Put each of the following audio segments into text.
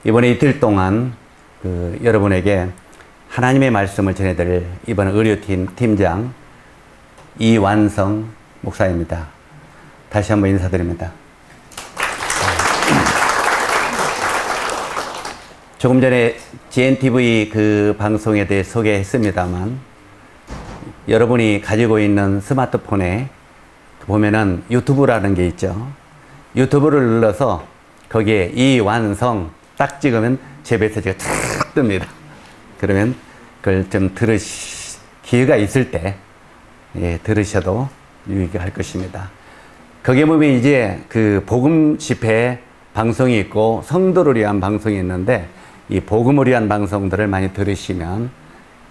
이번에 이틀 동안 여러분에게 하나님의 말씀을 전해드릴 이번 의료팀 팀장 이완성 목사입니다. 다시 한번 인사드립니다. 조금 전에 GNTV 그 방송에 대해 소개했습니다만, 여러분이 가지고 있는 스마트폰에 보면은 유튜브라는 게 있죠. 유튜브를 눌러서 거기에 이완성 딱 찍으면 제 메시지가 탁 뜹니다. 그러면 그걸 좀 기회가 있을 때 들으셔도 유익할 것입니다. 거기에 보면 이제 그 복음 집회 방송이 있고 성도를 위한 방송이 있는데, 이 복음을 위한 방송들을 많이 들으시면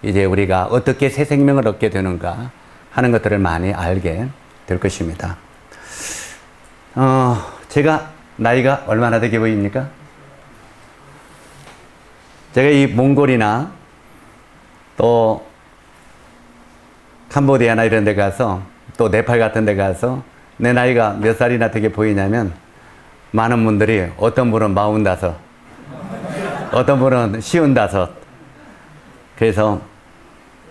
이제 우리가 어떻게 새 생명을 얻게 되는가 하는 것들을 많이 알게 될 것입니다. 제가 나이가 얼마나 되게 보입니까? 제가 이 몽골이나 또 캄보디아나 이런 데 가서, 또 네팔 같은 데 가서 내 나이가 몇 살이나 되게 보이냐면, 많은 분들이 어떤 분은 45, 어떤 분은 55. 그래서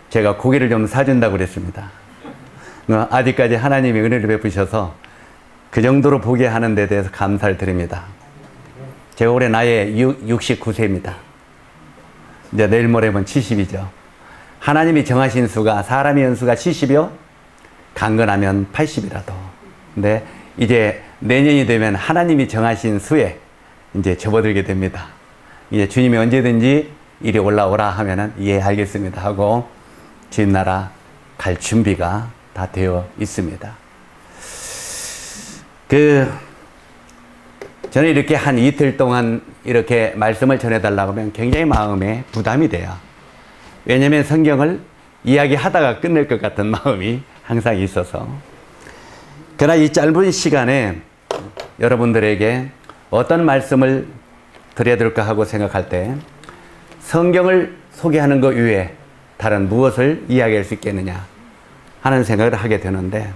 제가 고기를 좀 사준다고 그랬습니다. 아직까지 하나님이 은혜를 베푸셔서 그 정도로 보게 하는 데 대해서 감사를 드립니다. 제가 올해 나이 69세입니다. 이제 내일 모레면 70이죠. 하나님이 정하신 수가, 사람의 연수가 70이요? 강건하면 80이라도. 근데 이제 내년이 되면 하나님이 정하신 수에 이제 접어들게 됩니다. 이제 주님이 언제든지 이리 올라오라 하면은 예, 알겠습니다 하고 주님 나라 갈 준비가 다 되어 있습니다. 저는 이렇게 한 이틀 동안 이렇게 말씀을 전해달라고 하면 굉장히 마음에 부담이 돼요. 왜냐하면 성경을 이야기하다가 끝낼 것 같은 마음이 항상 있어서. 그러나 이 짧은 시간에 여러분들에게 어떤 말씀을 드려야 될까 하고 생각할 때, 성경을 소개하는 것 이외에 다른 무엇을 이야기할 수 있겠느냐 하는 생각을 하게 되는데,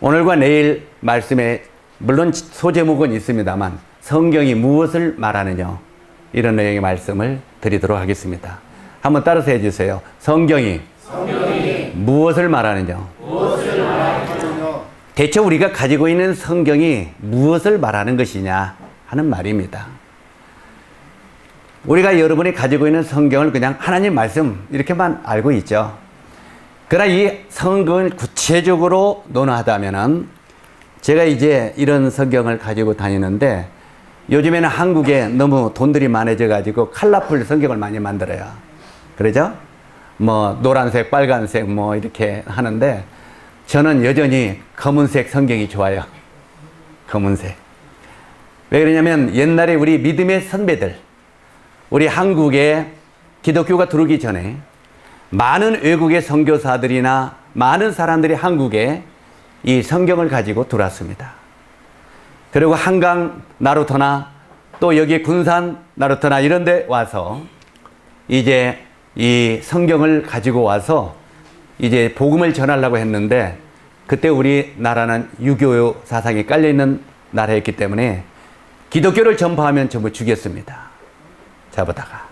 오늘과 내일 말씀에 물론 소제목은 있습니다만 성경이 무엇을 말하느냐, 이런 내용의 말씀을 드리도록 하겠습니다. 한번 따라서 해주세요. 성경이 무엇을 말하느냐. 대체 우리가 가지고 있는 성경이 무엇을 말하는 것이냐 하는 말입니다. 우리가 여러분이 가지고 있는 성경을 그냥 하나님 말씀 이렇게만 알고 있죠. 그러나 이 성경을 구체적으로 논하다면은, 제가 이제 이런 성경을 가지고 다니는데, 요즘에는 한국에 너무 돈들이 많아져 가지고 컬러풀 성경을 많이 만들어요. 그러죠? 뭐 노란색, 빨간색 뭐 이렇게 하는데, 저는 여전히 검은색 성경이 좋아요. 검은색. 왜 그러냐면, 옛날에 우리 믿음의 선배들, 우리 한국에 기독교가 들어오기 전에 많은 외국의 선교사들이나 많은 사람들이 한국에 이 성경을 가지고 들어왔습니다. 그리고 한강 나루터나 또 여기 군산 나루터나 이런 데 와서 이제 이 성경을 가지고 와서 이제 복음을 전하려고 했는데, 그때 우리나라는 유교 사상이 깔려있는 나라였기 때문에 기독교를 전파하면 전부 죽였습니다. 잡아다가.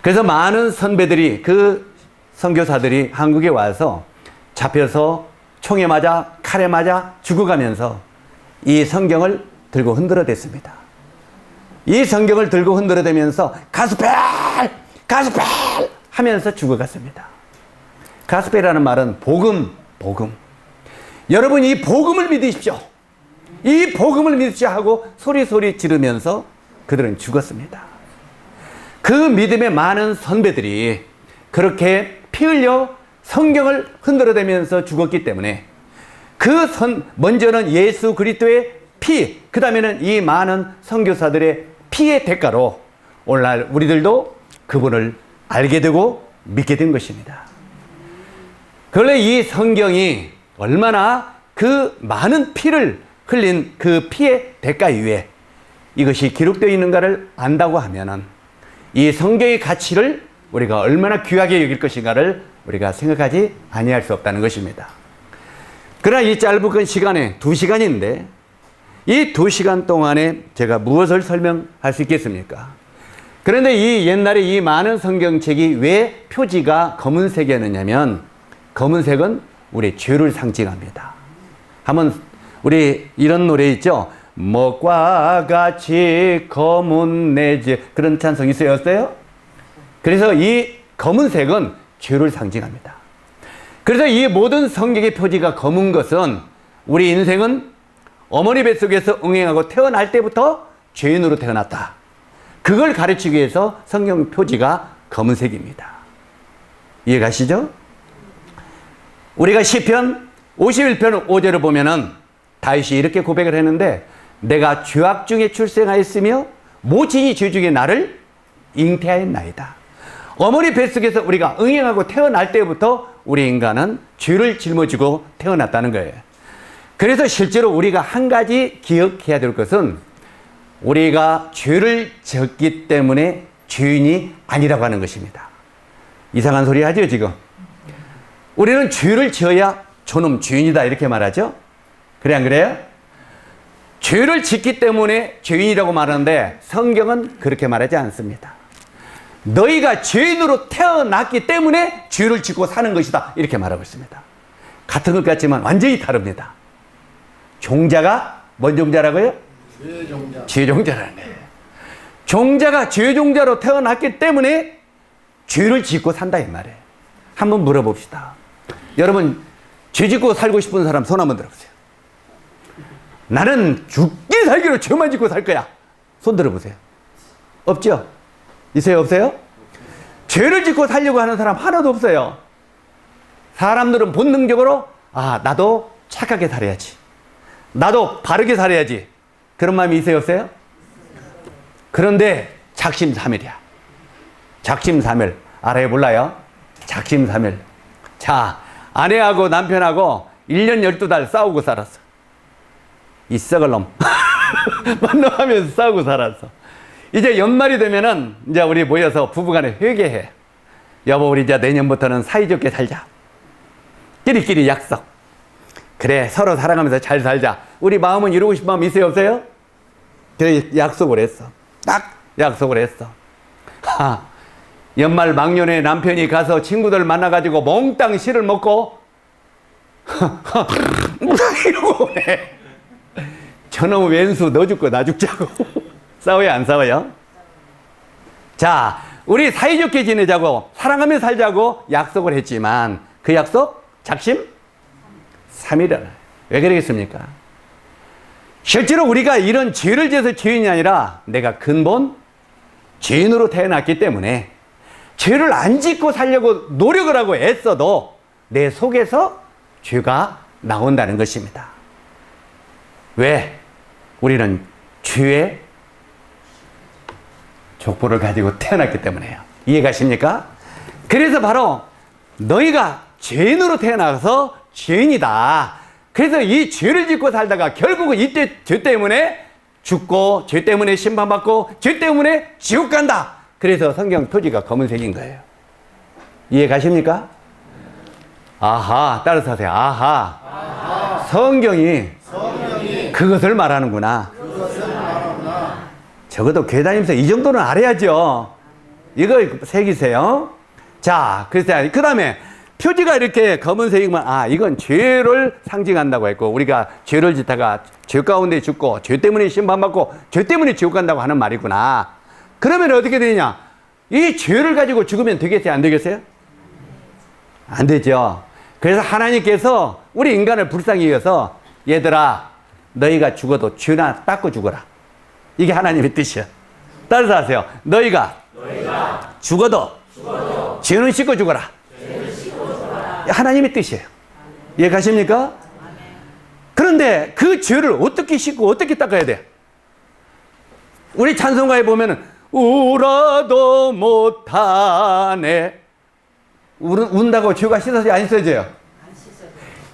그래서 많은 선배들이, 그 선교사들이 한국에 와서 잡혀서 총에 맞아 칼에 맞아 죽어가면서 이 성경을 들고 흔들어댔습니다. 이 성경을 들고 흔들어대면서 가스펠! 가스펠! 하면서 죽어갔습니다. 가스펠이라는 말은 복음. 여러분, 이 복음을 믿으십시오. 이 복음을 믿으십시오 하고 소리 지르면서 그들은 죽었습니다. 그 믿음의 많은 선배들이 그렇게 피 흘려 성경을 흔들어대면서 죽었기 때문에, 먼저는 예수 그리스도의 피, 그 다음에는 이 많은 선교사들의 피의 대가로 오늘날 우리들도 그분을 알게 되고 믿게 된 것입니다. 그런데 이 성경이 얼마나 그 많은 피를 흘린 그 피의 대가 이외에 이것이 기록되어 있는가를 안다고 하면은, 이 성경의 가치를 우리가 얼마나 귀하게 여길 것인가를 우리가 생각하지 아니할 수 없다는 것입니다. 그러나 이 짧은 시간에 2시간인데 이 2시간 동안에 제가 무엇을 설명할 수 있겠습니까? 그런데 이 옛날에 이 많은 성경책이 왜 표지가 검은색이었느냐면, 검은색은 우리 죄를 상징합니다. 한번 우리 이런 노래 있죠? 먹과 같이 검은 내 죄, 그런 찬송 있어요? 그래서 이 검은색은 죄를 상징합니다. 그래서 이 모든 성경의 표지가 검은 것은 우리 인생은 어머니 뱃속에서 응행하고 태어날 때부터 죄인으로 태어났다. 그걸 가르치기 위해서 성경 표지가 검은색입니다. 이해가시죠? 우리가 시편 51편 5절을 보면은 다윗이 이렇게 고백을 했는데, 내가 죄악 중에 출생하였으며 모친이 죄 중에 나를 잉태하였나이다. 어머니 뱃속에서 우리가 응행하고 태어날 때부터 우리 인간은 죄를 짊어지고 태어났다는 거예요. 그래서 실제로 우리가 한 가지 기억해야 될 것은, 우리가 죄를 졌기 때문에 죄인이 아니라고 하는 것입니다. 이상한 소리 하죠, 지금? 우리는 죄를 지어야 저놈 죄인이다 이렇게 말하죠? 그래, 안 그래요? 죄를 짓기 때문에 죄인이라고 말하는데 성경은 그렇게 말하지 않습니다. 너희가 죄인으로 태어났기 때문에 죄를 짓고 사는 것이다 이렇게 말하고 있습니다. 같은 것 같지만 완전히 다릅니다. 종자가 뭔 종자라고요? 죄종자. 죄종자라는 거예요. 종자가 죄종자로 태어났기 때문에 죄를 짓고 산다 이 말이에요. 한번 물어봅시다. 여러분, 죄 짓고 살고 싶은 사람 손 한번 들어보세요. 나는 죽기 살기로 죄만 짓고 살 거야. 손 들어보세요. 없죠? 있어요, 없어요? 죄를 짓고 살려고 하는 사람 하나도 없어요. 사람들은 본능적으로 나도 착하게 살아야지, 나도 바르게 살아야지, 그런 마음이 있어요, 없어요? 그런데 작심삼일이야. 작심삼일 알아요, 몰라요? 작심삼일. 자, 아내하고 남편하고 1년 12달 싸우고 살았어. 이 썩을 놈 만나면서 싸우고 살았어. 이제 연말이 되면은 이제 우리 모여서 부부간에 회개해. 여보, 우리 이제 내년부터는 사이좋게 살자. 끼리끼리 약속. 그래, 서로 사랑하면서 잘 살자. 우리 마음은 이루고 싶은 마음 있어요, 없어요? 그래, 약속을 했어. 딱 약속을 했어. 연말 막년에 남편이 가서 친구들 만나가지고 몽땅 실을 먹고 이러고 해. 저놈 왼수 너 죽고 나 죽자고. 싸워요, 안 싸워요? 자, 우리 사이좋게 지내자고 사랑하며 살자고 약속을 했지만 그 약속 작심 삼일이라. 왜 그러겠습니까? 실제로 우리가 이런 죄를 지어서 죄인이 아니라 내가 근본 죄인으로 태어났기 때문에 죄를 안 짓고 살려고 노력을 하고 애써도 내 속에서 죄가 나온다는 것입니다. 왜? 우리는 죄의 족보를 가지고 태어났기 때문에요. 이해가십니까? 그래서 바로 너희가 죄인으로 태어나서 죄인이다. 그래서 이 죄를 짓고 살다가 결국은 이때 죄 때문에 죽고, 죄 때문에 심판받고, 죄 때문에 지옥 간다. 그래서 성경 표지가 검은색인 거예요. 이해가십니까? 아하, 따라서 하세요. 아하. 성경이 그것을 말하는구나. 적어도 교회 다니면서 이 정도는 알아야죠. 이거 새기세요. 자, 그래서 그 다음에 표지가 이렇게 검은색이면 이건 죄를 상징한다고 했고, 우리가 죄를 짓다가 죄 가운데 죽고 죄 때문에 심판받고 죄 때문에 지옥 간다고 하는 말이구나. 그러면 어떻게 되느냐? 이 죄를 가지고 죽으면 되겠어요, 안 되겠어요? 안 되죠. 그래서 하나님께서 우리 인간을 불쌍히 여겨서 얘들아, 너희가 죽어도 죄나 닦고 죽어라. 이게 하나님의 뜻이야. 따라서 하세요. 너희가 죽어도 죄는 씻고 죽어라. 하나님의 뜻이에요. 이해가십니까? 그런데 그 죄를 어떻게 씻고 어떻게 닦아야 돼? 우리 찬송가에 보면은 울어도 못하네. 운다고 죄가 씻어져요, 안 씻어져요?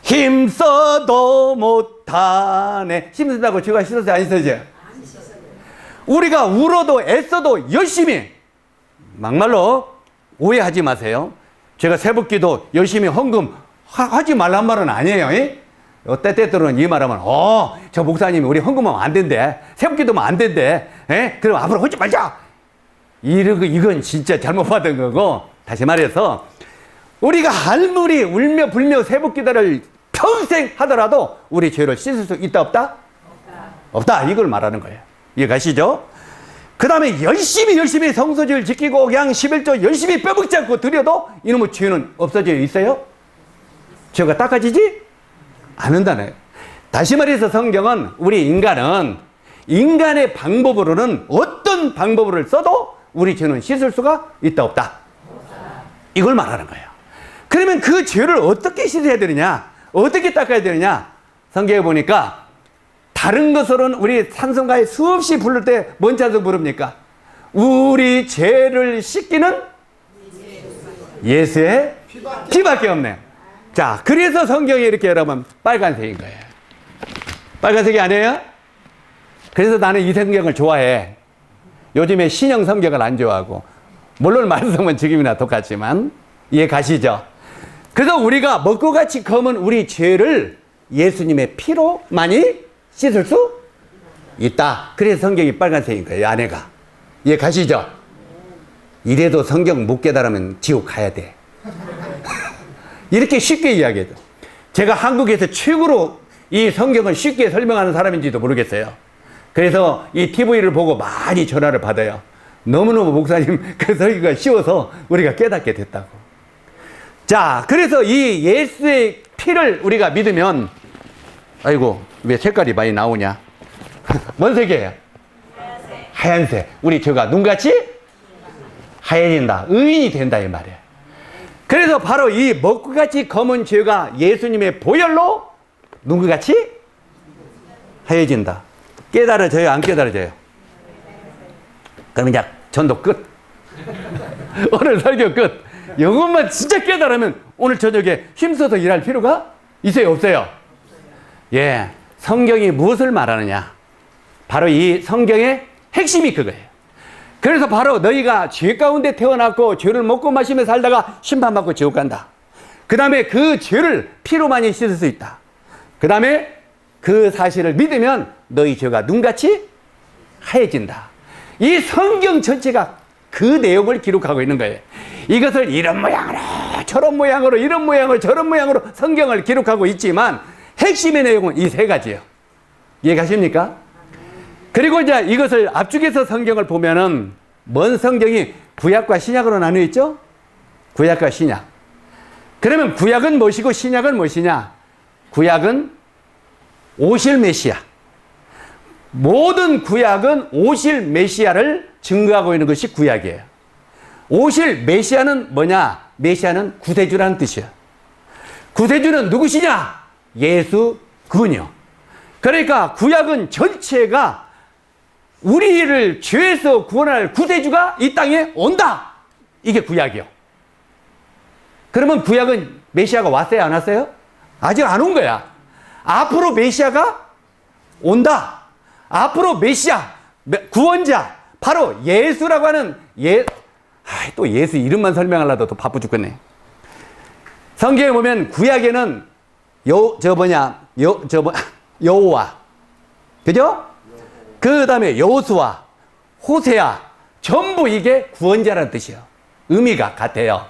힘써도 못하네. 힘쓴다고 죄가 씻어져요, 안 씻어져요? 우리가 울어도 애써도 열심히, 막말로 오해하지 마세요. 제가 새벽기도 열심히 헌금 하지 말란 말은 아니에요. 때때로는 이 말하면, 저 목사님이 우리 헌금하면 안 된대. 세법기도면 안 된대. 그럼 앞으로 하지 말자. 이건 진짜 잘못 받은 거고, 다시 말해서, 우리가 아무리 울며 불며 세법기도를 평생 하더라도 우리 죄를 씻을 수 있다, 없다? 없다. 이걸 말하는 거예요. 이해가시죠? 그 다음에 열심히 성소지를 지키고 그냥 11조 열심히 빼먹지 않고 드려도 이놈의 죄는 없어져 있어요? 죄가 닦아지지? 않는다네. 다시 말해서 성경은 우리 인간의 방법으로는 어떤 방법을 써도 우리 죄는 씻을 수가 있다, 없다? 이걸 말하는 거예요. 그러면 그 죄를 어떻게 씻어야 되느냐? 어떻게 닦아야 되느냐? 성경에 보니까 다른 것으로는 우리 찬송가에 수없이 부를 때 뭔 찬송 부릅니까? 우리 죄를 씻기는 예수의 피밖에 없네요. 자, 그래서 성경에 이렇게 여러분 빨간색인 거예요. 빨간색이 아니에요? 그래서 나는 이 성경을 좋아해. 요즘에 신형 성경을 안 좋아하고, 물론 말씀은 지금이나 똑같지만 이해 가시죠? 그래서 우리가 먹고 같이 검은 우리 죄를 예수님의 피로 많이 씻을 수 있다. 그래서 성경이 빨간색인 거예요, 안에가. 이해 가시죠? 이래도 성경 못 깨달으면 지옥 가야 돼. 이렇게 쉽게 이야기해도. 제가 한국에서 최고로 이 성경을 쉽게 설명하는 사람인지도 모르겠어요. 그래서 이 TV를 보고 많이 전화를 받아요. 너무너무 목사님 그 설교가 쉬워서 우리가 깨닫게 됐다고. 자, 그래서 이 예수의 피를 우리가 믿으면, 아이고, 왜 색깔이 많이 나오냐? 뭔 색이에요? 하얀색. 우리 죄가 눈같이 하얘진다. 의인이 된다, 이 말이에요. 그래서 바로 이 먹구같이 검은 죄가 예수님의 보혈로 눈같이 하얘진다. 깨달아져요, 안 깨달아져요? 그럼 이제 전도 끝. 오늘 설교 끝. 이것만 진짜 깨달으면 오늘 저녁에 힘써서 일할 필요가 있어요, 없어요? 예, 성경이 무엇을 말하느냐? 바로 이 성경의 핵심이 그거예요. 그래서 바로 너희가 죄 가운데 태어났고 죄를 먹고 마시며 살다가 심판받고 지옥 간다. 그 다음에 그 죄를 피로만이 씻을 수 있다. 그 다음에 그 사실을 믿으면 너희 죄가 눈같이 하얘진다. 이 성경 전체가 그 내용을 기록하고 있는 거예요. 이것을 이런 모양으로 저런 모양으로 이런 모양으로 저런 모양으로 성경을 기록하고 있지만 핵심의 내용은 이 세 가지예요. 이해가십니까? 그리고 이제 이것을 앞쪽에서 성경을 보면은 뭔 성경이 구약과 신약으로 나뉘어 있죠? 구약과 신약. 그러면 구약은 무엇이고 신약은 무엇이냐? 구약은 오실 메시아. 모든 구약은 오실 메시아를 증거하고 있는 것이 구약이에요. 오실 메시아는 뭐냐? 메시아는 구세주라는 뜻이에요. 구세주는 누구시냐? 예수 그분이요. 그러니까 구약은 전체가 우리를 죄에서 구원할 구세주가 이 땅에 온다. 이게 구약이요. 그러면 구약은 메시아가 왔어요, 안 왔어요? 아직 안 온 거야. 앞으로 메시아가 온다. 앞으로 메시아, 구원자, 바로 예수라고 하는 또 예수 이름만 설명하려도 또 바쁘 죽겠네. 성경에 보면 구약에는 여호와, 그죠? 그 다음에 여호수아, 호세아, 전부 이게 구원자라는 뜻이에요. 의미가 같아요.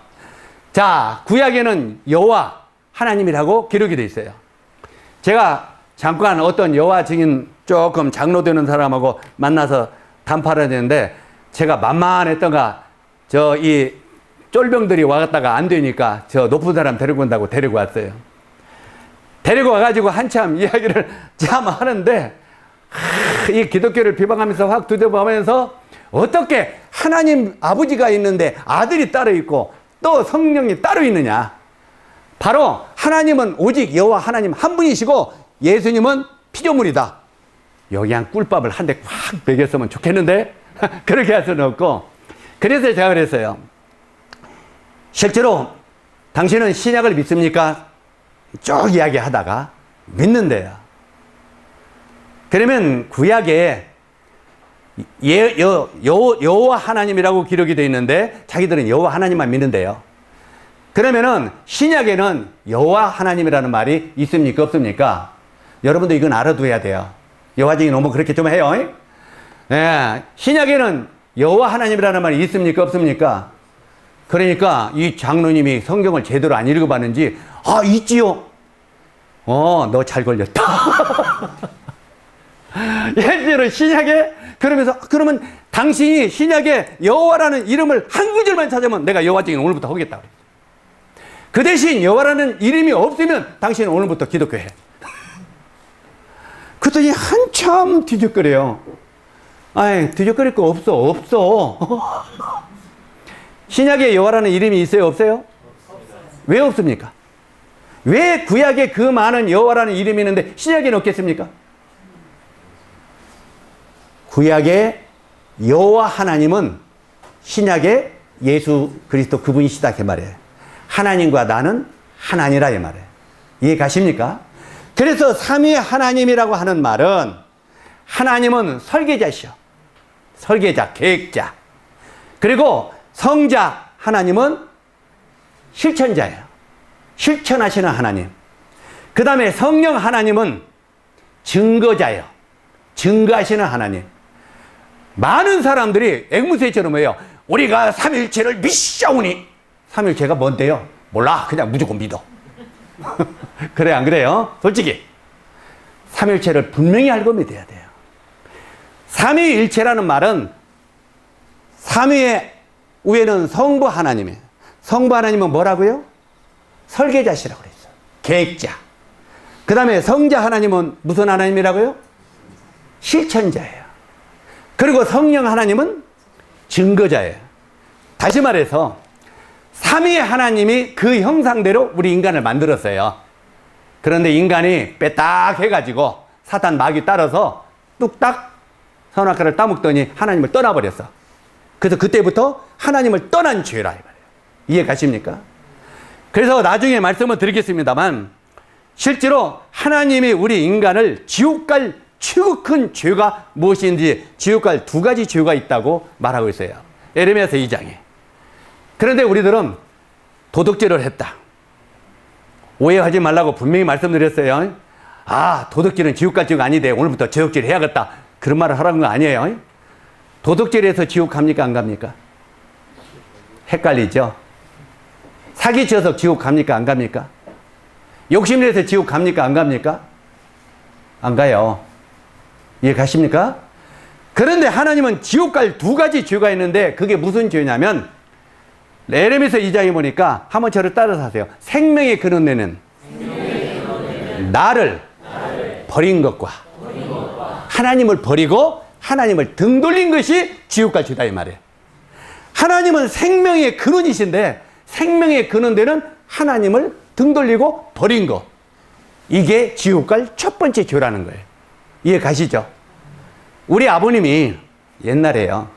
자, 구약에는 여호와 하나님이라고 기록이 되어 있어요. 제가 잠깐 어떤 여호와 증인 조금 장로 되는 사람하고 만나서談判을 했는데 제가 만만했던가 이 쫄병들이 와갔다가 안 되니까 저 높은 사람 데리고 온다고 데리고 왔어요. 데리고 와가지고 한참 이야기를 참 하는데 이 기독교를 비방하면서 확 두드려보면서 어떻게 하나님 아버지가 있는데 아들이 따로 있고 또 성령이 따로 있느냐. 바로 하나님은 오직 여호와 하나님 한 분이시고 예수님은 피조물이다. 여기 한 꿀밥을 한 대 확 먹였으면 좋겠는데 그렇게 할 수는 없고, 그래서 제가 그랬어요. 실제로 당신은 신약을 믿습니까? 쭉 이야기하다가 믿는데요. 그러면 구약에 여호와 하나님이라고 기록이 되어 있는데 자기들은 여호와 하나님만 믿는데요. 그러면은 신약에는 여호와 하나님이라는 말이 있습니까? 없습니까? 여러분도 이건 알아둬야 돼요. 여호와쟁이 너무 그렇게 좀 해요. 네. 신약에는 여호와 하나님이라는 말이 있습니까? 없습니까? 그러니까 이 장로님이 성경을 제대로 안 읽어봤는지, 아, 있지요? 너 잘 걸렸다. 실제로 신약에, 그러면 당신이 신약에 여호와라는 이름을 한 구절만 찾으면 내가 여호와쟁이 오늘부터 하겠다. 그 대신 여호와라는 이름이 없으면 당신은 오늘부터 기독교해. 그랬더니 한참 뒤적거려요. 아이, 뒤적거릴 거 없어. 신약에 여호와라는 이름이 있어요? 없어요? 왜 없습니까? 왜 구약에 그 많은 여호와라는 이름이 있는데 신약에는 없겠습니까? 구약에 여호와 하나님은 신약에 예수 그리스도 그분이시다 그 말이에요. 하나님과 나는 하나니라 이 말이에요. 이해 가십니까? 그래서 삼위 하나님이라고 하는 말은 하나님은 설계자시오. 설계자, 계획자. 그리고 성자 하나님은 실천자예요. 실천하시는 하나님. 그 다음에 성령 하나님은 증거자예요. 증거하시는 하나님. 많은 사람들이 앵무새처럼 해요. 우리가 삼일체를 믿사오니. 삼일체가 뭔데요? 몰라. 그냥 무조건 믿어. 그래, 안 그래요? 솔직히. 삼일체를 분명히 알고 믿어야 돼요. 삼위일체라는 말은 삼위의 위에는 성부 하나님이에요. 성부 하나님은 뭐라고요? 설계자시라고 그랬어요. 계획자. 그 다음에 성자 하나님은 무슨 하나님이라고요? 실천자예요. 그리고 성령 하나님은 증거자예요. 다시 말해서 삼위 하나님이 그 형상대로 우리 인간을 만들었어요. 그런데 인간이 빼딱 해가지고 사탄 마귀 따라서 뚝딱 선악과를 따먹더니 하나님을 떠나버렸어. 그래서 그때부터 하나님을 떠난 죄라 이 말이에요. 이해 가십니까? 그래서 나중에 말씀을 드리겠습니다만 실제로 하나님이 우리 인간을 지옥 갈 최고 큰 죄가 무엇인지 지옥 갈 두 가지 죄가 있다고 말하고 있어요. 에레미야서 2장에. 그런데 우리들은 도둑질을 했다. 오해하지 말라고 분명히 말씀드렸어요. 아, 도둑질은 지옥 갈 죄가 아니대. 오늘부터 도둑질 해야겠다. 그런 말을 하라는 거 아니에요. 도둑질해서 지옥 갑니까? 안 갑니까? 헷갈리죠? 사기쳐서 지옥 갑니까? 안 갑니까? 욕심내서 지옥 갑니까? 안 갑니까? 안 가요. 이해 가십니까? 그런데 하나님은 지옥 갈 두 가지 죄가 있는데 그게 무슨 죄냐면 에레미야서 2장에 보니까 한번 저를 따라서 하세요. 생명의 근원에는 나를 버린 것과 하나님을 버리고 하나님을 등 돌린 것이 지옥 갈 죄다 이 말이에요. 하나님은 생명의 근원이신데 생명의 근원되는 하나님을 등 돌리고 버린 거. 이게 지옥 갈 첫 번째 죄라는 거예요. 이해 가시죠? 우리 아버님이 옛날에요.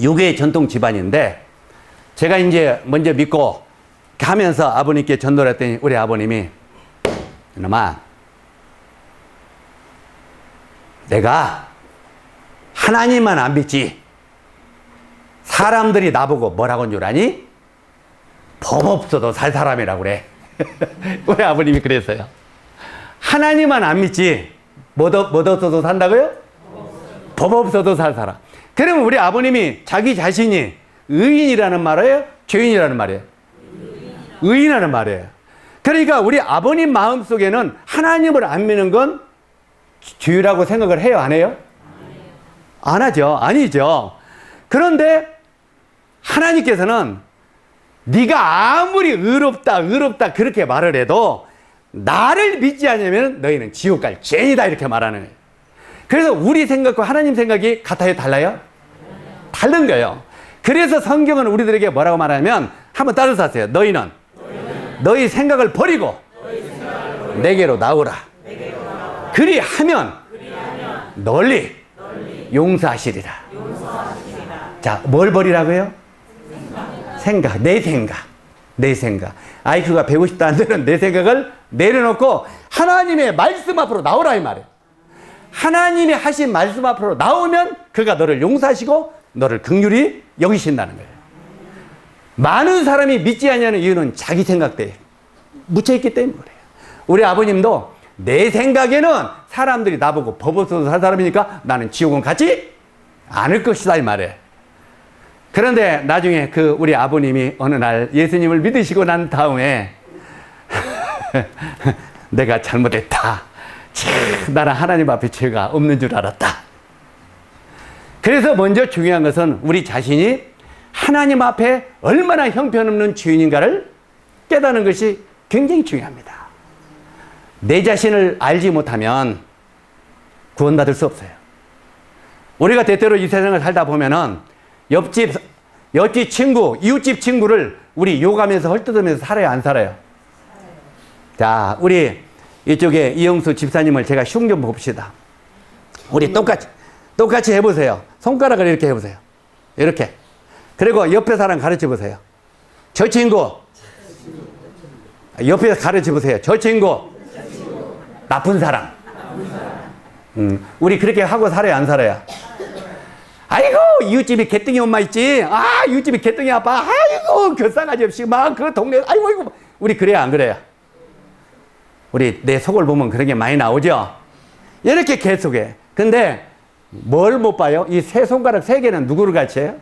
유괴 전통 집안인데 제가 이제 먼저 믿고 가면서 아버님께 전도를 했더니 우리 아버님이 이놈아 내가 하나님만 안 믿지 사람들이 나보고 뭐라고 한 줄 아니? 법 없어도 살 사람이라고 그래. 우리 아버님이 그랬어요. 하나님만 안 믿지 뭐 없어도 산다고요? 법 없어도 살 사람. 그러면 우리 아버님이 자기 자신이 의인이라는 말이에요? 죄인이라는 말이에요? 의인이라는 말이에요. 그러니까 우리 아버님 마음속에는 하나님을 안 믿는 건 죄라고 생각을 해요? 안 해요? 안 하죠. 아니죠. 그런데 하나님께서는 네가 아무리 의롭다 그렇게 말을 해도 나를 믿지 않으면 너희는 지옥 갈 죄인이다 이렇게 말하는 거예요. 그래서 우리 생각과 하나님 생각이 같아요? 달라요? 다른 거예요. 그래서 성경은 우리들에게 뭐라고 말하냐면 한번 따라서 하세요. 너희는 너희 생각을 버리고 내게로 나오라. 그리하면 널리 용서하시리라. 자, 뭘 버리라고요? 생각, 내 생각. IQ가 150도 안 되는 내 생각을 내려놓고 하나님의 말씀 앞으로 나오라 이 말이에요. 하나님이 하신 말씀 앞으로 나오면 그가 너를 용서하시고 너를 긍휼히 여기신다는 거예요. 많은 사람이 믿지 않냐는 이유는 자기 생각대에 묻혀있기 때문에 그래요. 우리 아버님도 내 생각에는 사람들이 나보고 법 없어서 살 사람이니까 나는 지옥은 가지 않을 것이다 이 말이에요. 그런데 나중에 우리 아버님이 어느 날 예수님을 믿으시고 난 다음에 내가 잘못했다. 나는 하나님 앞에 죄가 없는 줄 알았다. 그래서 먼저 중요한 것은 우리 자신이 하나님 앞에 얼마나 형편없는 죄인인가를 깨닫는 것이 굉장히 중요합니다. 내 자신을 알지 못하면 구원받을 수 없어요. 우리가 때때로 이 세상을 살다 보면은 옆집 친구, 이웃집 친구를 우리 욕하면서 헐뜯으면서 살아요, 안 살아요? 자, 우리 이쪽에 이영수 집사님을 제가 흉 좀 봅시다. 우리 똑같이 해보세요. 손가락을 이렇게 해보세요. 이렇게. 그리고 옆에 사람 가르쳐 보세요. 저 친구. 옆에 가르쳐 보세요. 저 친구. 나쁜 사람. 우리 그렇게 하고 살아요, 안 살아요? 아이고, 이웃집이 개똥이 엄마 있지? 아, 이웃집이 개똥이 아빠. 아이고, 곁상아지 없이 막 그 동네, 아이고. 우리 그래요, 안 그래요? 우리 내 속을 보면 그런 게 많이 나오죠? 이렇게 계속해. 근데 뭘 못 봐요? 이 세 손가락 세 개는 누구를 같이 해요?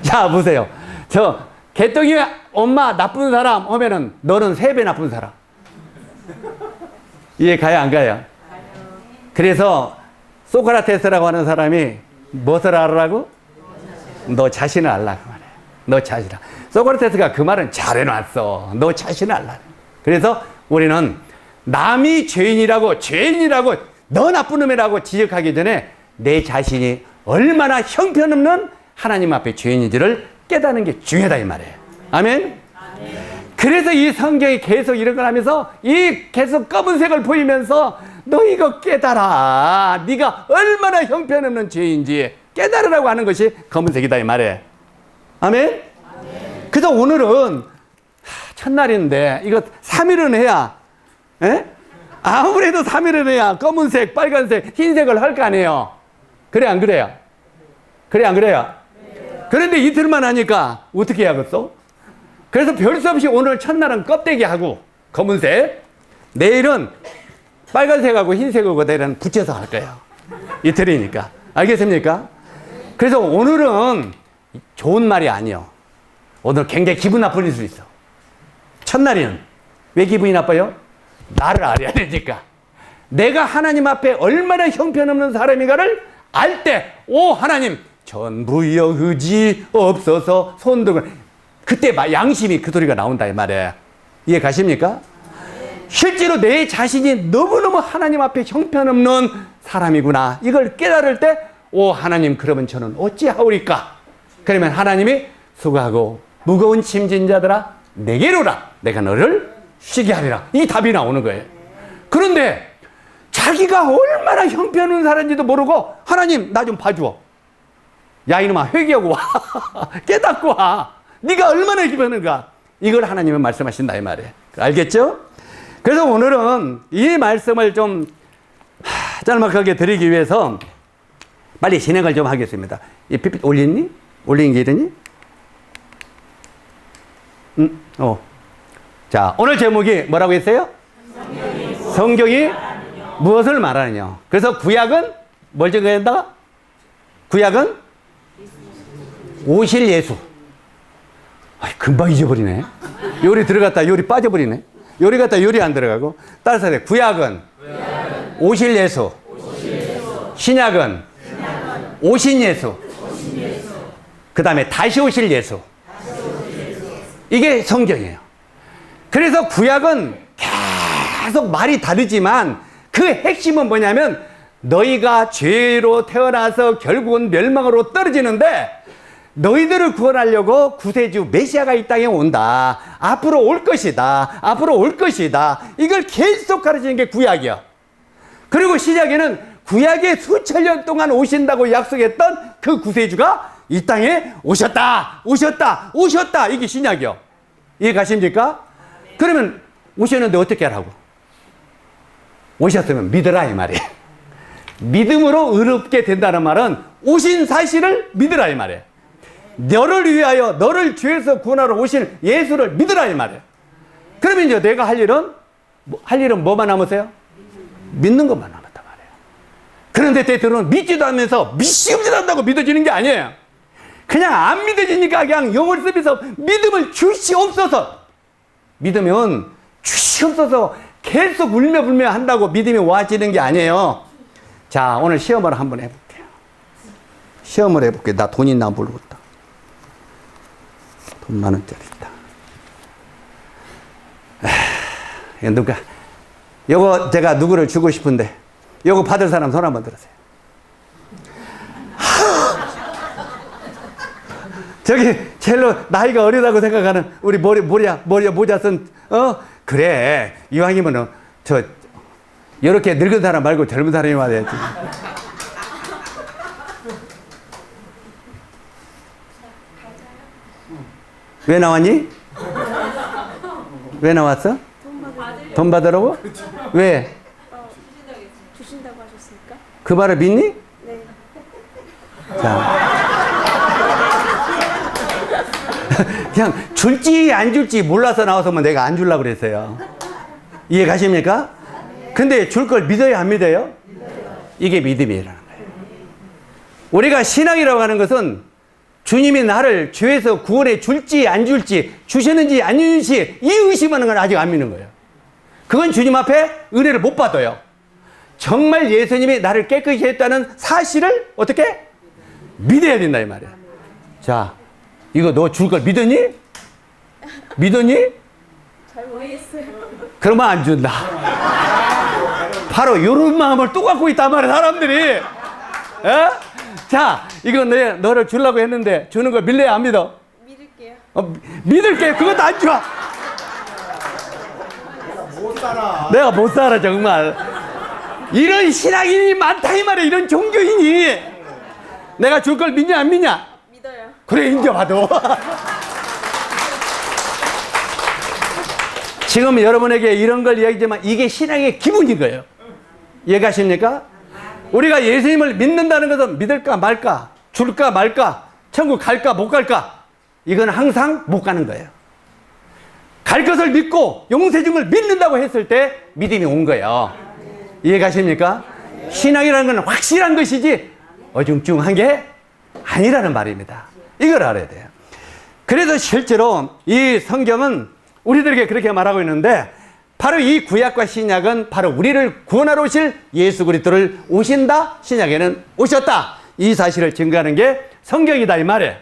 자, 보세요. 저 개똥이 엄마 나쁜 사람 하면은 너는 3배 나쁜 사람. 이해 가요, 안 가요? 그래서 소크라테스라고 하는 사람이 무엇을 알으라고? 너 자신을 알라 그 말이에요. 너 자신을. 소크라테스가 그 말은 잘 해놨어. 너 자신을 알라. 그래서 우리는 남이 죄인이라고 너 나쁜 놈이라고 지적하기 전에 내 자신이 얼마나 형편없는 하나님 앞에 죄인인지를 깨닫는 게 중요하다 이 말이에요. 아멘? 그래서 이 성경이 계속 이런 걸 하면서 계속 검은색을 보이면서 너 이거 깨달아. 네가 얼마나 형편없는 죄인지 깨달으라고 하는 것이 검은색이다 이 말이에요. 아멘? 그래서 오늘은 첫날인데 이거 3일은 해야 아무래도 3일은 해야 검은색, 빨간색, 흰색을 할 거 아니에요. 그래 안 그래요? 그래 안 그래요? 그런데 이틀만 하니까 어떻게 해야겠어? 그래서 별 수 없이 오늘 첫날은 껍데기 하고 검은색, 내일은 빨간색하고 흰색하고 내일은 붙여서 할 거예요. 이틀이니까. 알겠습니까? 그래서 오늘은 좋은 말이 아니요. 오늘 굉장히 기분 나쁠 수 있어. 첫날에는 왜 기분이 나빠요? 나를 알아야 되니까. 내가 하나님 앞에 얼마나 형편없는 사람인가를 알 때, 오 하나님 전부여 의지 없어서 손들고, 그때 양심이 그 소리가 나온다 이 말이에요. 이해 가십니까? 실제로 내 자신이 너무너무 하나님 앞에 형편없는 사람이구나 이걸 깨달을 때, 오 하나님 그러면 저는 어찌하오리까? 그러면 하나님이 수고하고 무거운 짐진 자들아 내게로 오라, 내가 너를 쉬게 하리라. 이 답이 나오는 거예요. 그런데 자기가 얼마나 형편없는 사람인지도 모르고 하나님 나 좀 봐줘. 야 이놈아 회개하고 와. 깨닫고 와. 네가 얼마나 기쁘는가. 이걸 하나님은 말씀하신다 이 말이에요. 알겠죠? 그래서 오늘은 이 말씀을 좀 짤막하게 드리기 위해서 빨리 진행을 좀 하겠습니다. 이 PPT 올리니? 올린 게 이러니? 자, 오늘 제목이 뭐라고 했어요? 성경이 무엇을 말하느냐. 그래서 구약은 뭘 적어낸다? 구약은 오실 예수. 금방 잊어버리네. 요리 들어갔다 요리 빠져버리네. 요리 갔다 요리 안 들어가고. 따라서 그래. 구약은 오실 예수. 신약은 오신 예수. 그 다음에 다시 오실 예수. 이게 성경이에요. 그래서 구약은 계속 말이 다르지만 그 핵심은 뭐냐면 너희가 죄로 태어나서 결국은 멸망으로 떨어지는데 너희들을 구원하려고 구세주 메시아가 이 땅에 온다. 앞으로 올 것이다. 앞으로 올 것이다. 이걸 계속 가르치는 게 구약이야. 그리고 신약에는 구약에 수천 년 동안 오신다고 약속했던 그 구세주가 이 땅에 오셨다. 오셨다. 오셨다. 이게 신약이요. 이해 가십니까? 그러면 오셨는데 어떻게 하라고? 오셨으면 믿으라 이 말이에요. 믿음으로 의롭게 된다는 말은 오신 사실을 믿으라 이 말이에요. 너를 위하여 너를 죄에서 구원하러 오신 예수를 믿으라 이 말이에요. 그러면 이제 내가 할 일은 뭐만 남았어요? 믿는 것만 남았단 말이에요. 그런데 때때로는 믿지도 않으면서 믿지도 않다고 믿어지는 게 아니에요. 그냥 안 믿어지니까 그냥 영을 쓰면서 믿음을 주시옵소서. 믿으면 주시옵소서 계속 울며불며 한다고 믿음이 와지는 게 아니에요. 자, 오늘 시험을 한번 해볼게요. 시험을 해볼게요. 나 돈 있나 모르겠다. 돈 10,000원짜리 있다. 누가 요거 제가 누구를 주고 싶은데 요거 받을 사람 손 한번 들으세요. 저기 제일로 나이가 어리다고 생각하는 우리 모자 쓴 그래 이왕이면은 저 이렇게 늙은 사람 말고 젊은 사람이 와야지. 왜 나왔니? 왜 나왔어? 돈 받으라고? 왜? 주신다고 하셨으니까. 그 말을 믿니? 네. 자. 그냥 줄지 안 줄지 몰라서 나와서만 내가 안 주려고 그랬어요. 이해 가십니까? 근데 줄 걸 믿어야 안 믿어요? 이게 믿음이라는 거예요. 우리가 신앙이라고 하는 것은 주님이 나를 죄에서 구원해 줄지 안 줄지, 주셨는지 안 주는지 이 의심하는 건 아직 안 믿는 거예요. 그건 주님 앞에 은혜를 못 받아요. 정말 예수님이 나를 깨끗이 했다는 사실을 어떻게? 믿어야 된다 이 말이야. 자, 이거 너 줄 걸 믿었니? 믿었니? 잘 모르겠어요. 그러면 안 준다. 바로 이런 마음을 또 갖고 있단 말이야 사람들이. 에? 자, 이거 너를 주려고 했는데 주는 거 믿어야 안 믿어? 믿을게요. 믿을게. 그것도 안 좋아. 못 살아. 내가 못 살아 정말. 이런 신앙인이 많다 이 말이야. 이런 종교인이. 내가 줄 걸 믿냐 안 믿냐? 믿어요. 그래 인정하도. 지금 여러분에게 이런 걸 이야기지만 이게 신앙의 기본인 거예요. 이해가십니까? 우리가 예수님을 믿는다는 것은 믿을까 말까, 줄까 말까, 천국 갈까 못 갈까, 이건 항상 못 가는 거예요. 갈 것을 믿고 영생을 믿는다고 했을 때 믿음이 온 거예요. 이해가십니까? 신앙이라는 건 확실한 것이지 어중중한 게 아니라는 말입니다. 이걸 알아야 돼요. 그래서 실제로 이 성경은 우리들에게 그렇게 말하고 있는데 바로 이 구약과 신약은 바로 우리를 구원하러 오실 예수 그리스도를 오신다, 신약에는 오셨다, 이 사실을 증거하는 게 성경이다 이 말이에요.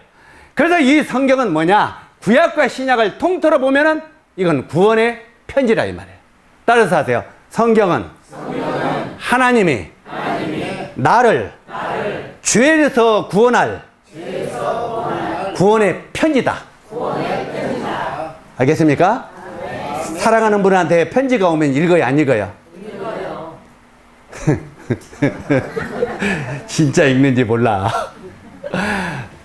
그래서 이 성경은 뭐냐? 구약과 신약을 통틀어 보면은 이건 구원의 편지라 이 말이에요. 따라서 하세요. 성경은 하나님이 나를 죄에서 구원할 구원의 편지다. 알겠습니까? 사랑하는 분한테 편지가 오면 읽어요, 안 읽어요? 읽어요. 진짜 읽는지 몰라.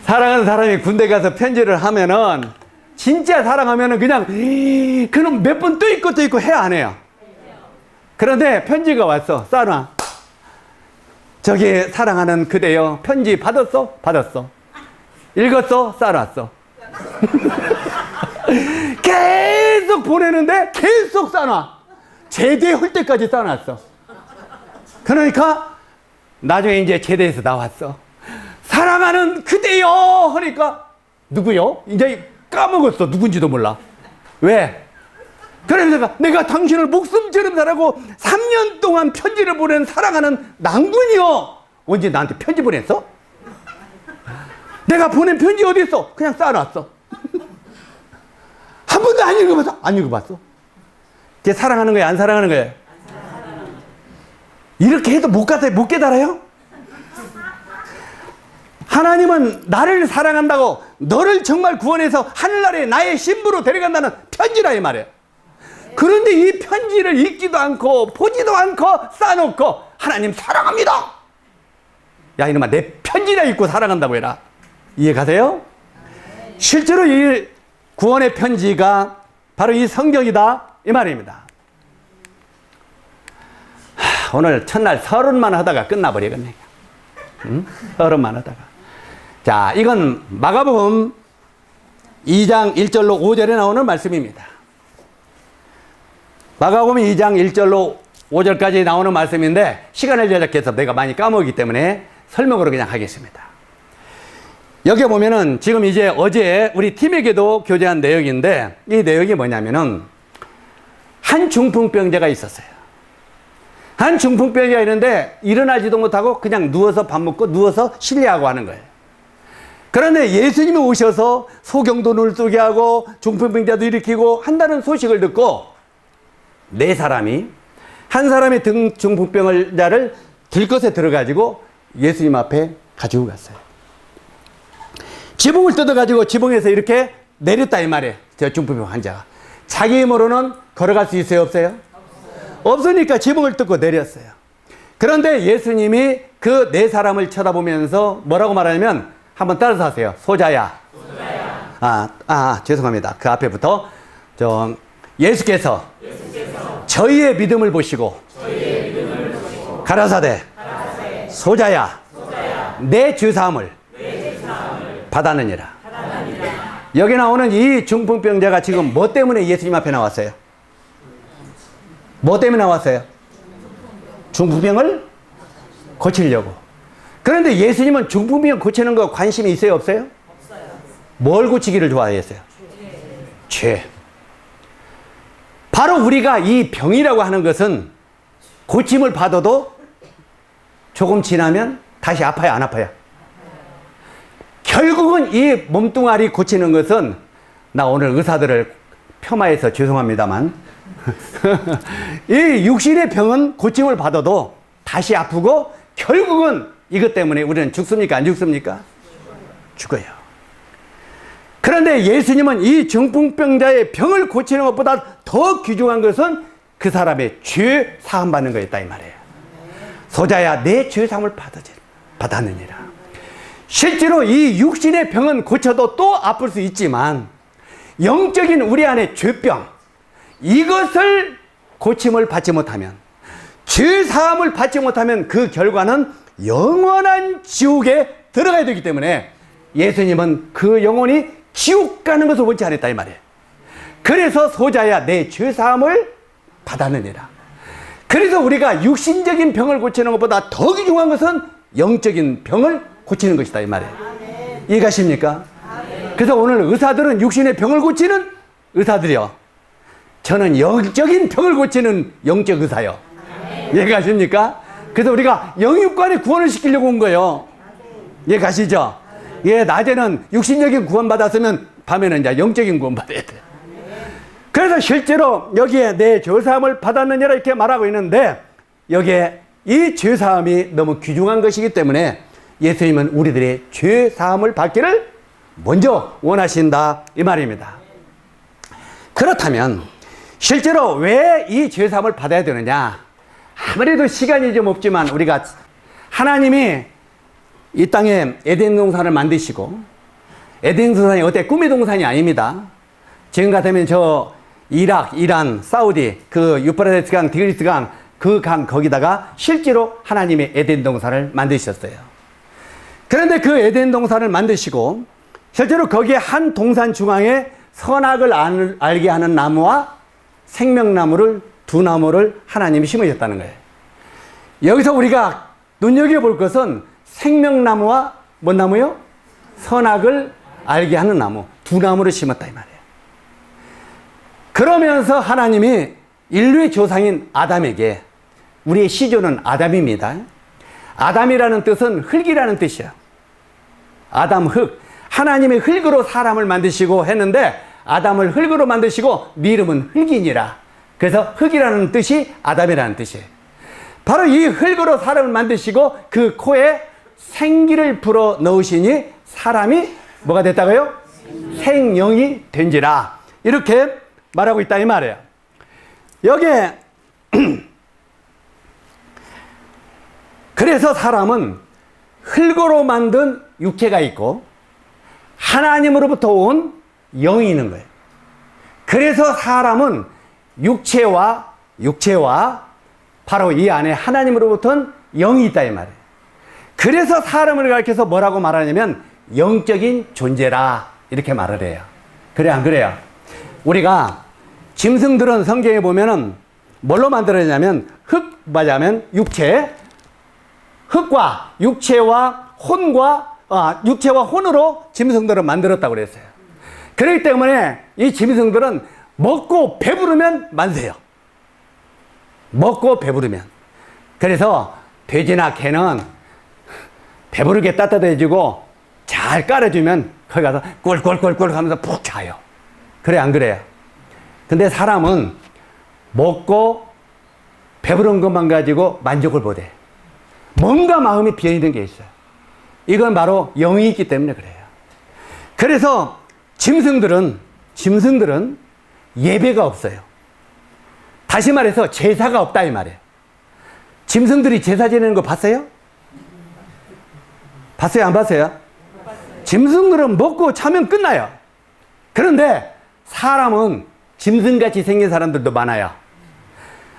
사랑하는 사람이 군대 가서 편지를 하면은 진짜 사랑하면은 그냥 그럼 몇 번 또 읽고 해 안 해요? 그런데 편지가 왔어. 싸놔. 저기 사랑하는 그대여 편지 받았어? 받았어. 읽었어? 싸놨어. 계속 보내는데 계속 싸놔. 제대할 때까지 싸놨어. 그러니까 나중에 이제 제대해서 나왔어. 사랑하는 그대여 하니까 누구요? 이제 까먹었어. 누군지도 몰라. 왜? 그래서 내가 당신을 목숨처럼 사랑하고 3년 동안 편지를 보낸 사랑하는 낭군이요. 언제 나한테 편지 보냈어? 내가 보낸 편지 어디 있어? 그냥 싸놨어. 한 번도 안 읽어봤어? 안 읽어봤어. 걔 사랑하는 거야? 안 사랑하는 거야? 이렇게 해도 못 깨달아요? 하나님은 나를 사랑한다고 너를 정말 구원해서 하늘나라에 나의 신부로 데려간다는 편지라 이 말이에요. 그런데 이 편지를 읽지도 않고 보지도 않고 싸놓고 하나님 사랑합니다. 야 이놈아 내 편지나 읽고 사랑한다고 해라. 이해 가세요? 실제로 이 구원의 편지가 바로 이 성경이다 이 말입니다. 오늘 첫날 서른만 하다가 끝나버리겠네. 응? 서른만 하다가 자, 이건 마가복음 2장 1절로 5절에 나오는 말씀입니다. 마가복음 2장 1절로 5절까지 나오는 말씀인데 시간을 제작해서 내가 많이 까먹기 때문에 설명으로 그냥 하겠습니다. 여기 보면은 지금 이제 어제 우리 팀에게도 교제한 내용인데 이 내용이 뭐냐면은 한 중풍병자가 있었어요. 한 중풍병자가 있는데 일어나지도 못하고 그냥 누워서 밥 먹고 누워서 실례하고 하는 거예요. 그런데 예수님이 오셔서 소경도 눈을 뜨게 하고 중풍병자도 일으키고 한다는 소식을 듣고 네 사람이 한 사람이 중풍병자를 들것에 들어가지고 예수님 앞에 가지고 갔어요. 지붕을 뜯어가지고 지붕에서 이렇게 내렸다 이 말이에요. 저 중풍병 환자가. 자기 힘으로는 걸어갈 수 있어요? 없어요? 없으니까 지붕을 뜯고 내렸어요. 그런데 예수님이 그 네 사람을 쳐다보면서 뭐라고 말하냐면 한번 따라서 하세요. 소자야. 죄송합니다. 그 앞에부터 예수께서 저희의 믿음을 보시고 가라사대 소자야 내 죄사함을 받았느니라. 여기 나오는 이 중풍병자가 지금 뭐 때문에 예수님 앞에 나왔어요? 뭐 때문에 나왔어요? 중풍병을 고치려고. 그런데 예수님은 중풍병 고치는 거 관심이 있어요? 없어요? 없어요. 뭘 고치기를 좋아했어요? 죄. 바로 우리가 이 병이라고 하는 것은 고침을 받아도 조금 지나면 다시 아파요? 안 아파요? 결국은 이 몸뚱아리 고치는 것은 나 오늘 의사들을 폄하해서 죄송합니다만 이 육신의 병은 고침을 받아도 다시 아프고 결국은 이것 때문에 우리는 죽습니까? 안 죽습니까? 죽어요. 그런데 예수님은 이 중풍병자의 병을 고치는 것보다 더 귀중한 것은 그 사람의 죄 사함 받는 거였다 이 말이에요. 소자야 내 죄 사함을 받았느니라. 실제로 이 육신의 병은 고쳐도 또 아플 수 있지만 영적인 우리 안에 죄병 이것을 고침을 받지 못하면 죄 사함을 받지 못하면 그 결과는 영원한 지옥에 들어가야 되기 때문에 예수님은 그 영혼이 지옥 가는 것을 원치 않았다 이 말이에요. 그래서 소자야 내 죄 사함을 받았느니라. 그래서 우리가 육신적인 병을 고치는 것보다 더 귀중한 것은 영적인 병을 고치는 것이다 이 말이에요. 이해가십니까? 그래서 오늘 의사들은 육신의 병을 고치는 의사들이요. 저는 영적인 병을 고치는 영적 의사요. 이해가십니까? 그래서 우리가 영육간의 구원을 시키려고 온 거예요. 이해가시죠? 예, 낮에는 육신적인 구원 받았으면 밤에는 이제 영적인 구원 받아야 돼. 그래서 실제로 여기에 내 죄사함을 받았느니라 이렇게 말하고 있는데 여기에 이 죄사함이 너무 귀중한 것이기 때문에 예수님은 우리들의 죄사함을 받기를 먼저 원하신다 이 말입니다. 그렇다면 실제로 왜 이 죄사함을 받아야 되느냐? 아무래도 시간이 좀 없지만 우리가 하나님이 이 땅에 에덴 동산을 만드시고 에덴 동산이 어때? 꿈의 동산이 아닙니다. 지금 같으면 저 이락, 이란, 사우디 그 유프라테스 강, 디그리스 강 그 강 거기다가 실제로 하나님의 에덴 동산을 만드셨어요. 그런데 그 에덴 동산을 만드시고 실제로 거기에 한 동산 중앙에 선악을 알게 하는 나무와 생명나무를 두 나무를 하나님이 심으셨다는 거예요. 여기서 우리가 눈여겨볼 것은 생명나무와 뭔 나무요? 선악을 알게 하는 나무 두 나무를 심었다 이 말이에요. 그러면서 하나님이 인류의 조상인 아담에게 우리의 시조는 아담입니다. 아담이라는 뜻은 흙이라는 뜻이야. 아담 흙. 하나님의 흙으로 사람을 만드시고 했는데 아담을 흙으로 만드시고 네 이름은 흙이니라. 그래서 흙이라는 뜻이 아담이라는 뜻이에요. 바로 이 흙으로 사람을 만드시고 그 코에 생기를 불어 넣으시니 사람이 뭐가 됐다고요? 생명이 된지라. 이렇게 말하고 있다 이 말이에요. 여기에 그래서 사람은 흙으로 만든 육체가 있고 하나님으로부터 온 영이 있는 거예요. 그래서 사람은 육체와 바로 이 안에 하나님으로부터는 영이 있다 이 말이에요. 그래서 사람을 가리켜서 뭐라고 말하냐면 영적인 존재라 이렇게 말을 해요. 그래 안 그래요? 우리가 짐승들은 성경에 보면은 뭘로 만들어지냐면 흙 맞으면 육체, 흙과 육체와 육체와 혼으로 짐승들을 만들었다고 그랬어요. 그렇기 때문에 이 짐승들은 먹고 배부르면 만세요. 먹고 배부르면. 그래서 돼지나 개는 배부르게 따뜻해지고 잘 깔아주면 거기 가서 꿀꿀꿀꿀 하면서 푹 자요. 그래 안 그래요? 근데 사람은 먹고 배부른 것만 가지고 만족을 못해. 뭔가 마음이 비어있는 게 있어요. 이건 바로 영이 있기 때문에 그래요. 그래서 짐승들은 예배가 없어요. 다시 말해서 제사가 없다 이 말이에요. 짐승들이 제사 지내는 거 봤어요? 봤어요? 안 봤어요? 짐승들은 먹고 자면 끝나요. 그런데 사람은 짐승같이 생긴 사람들도 많아요.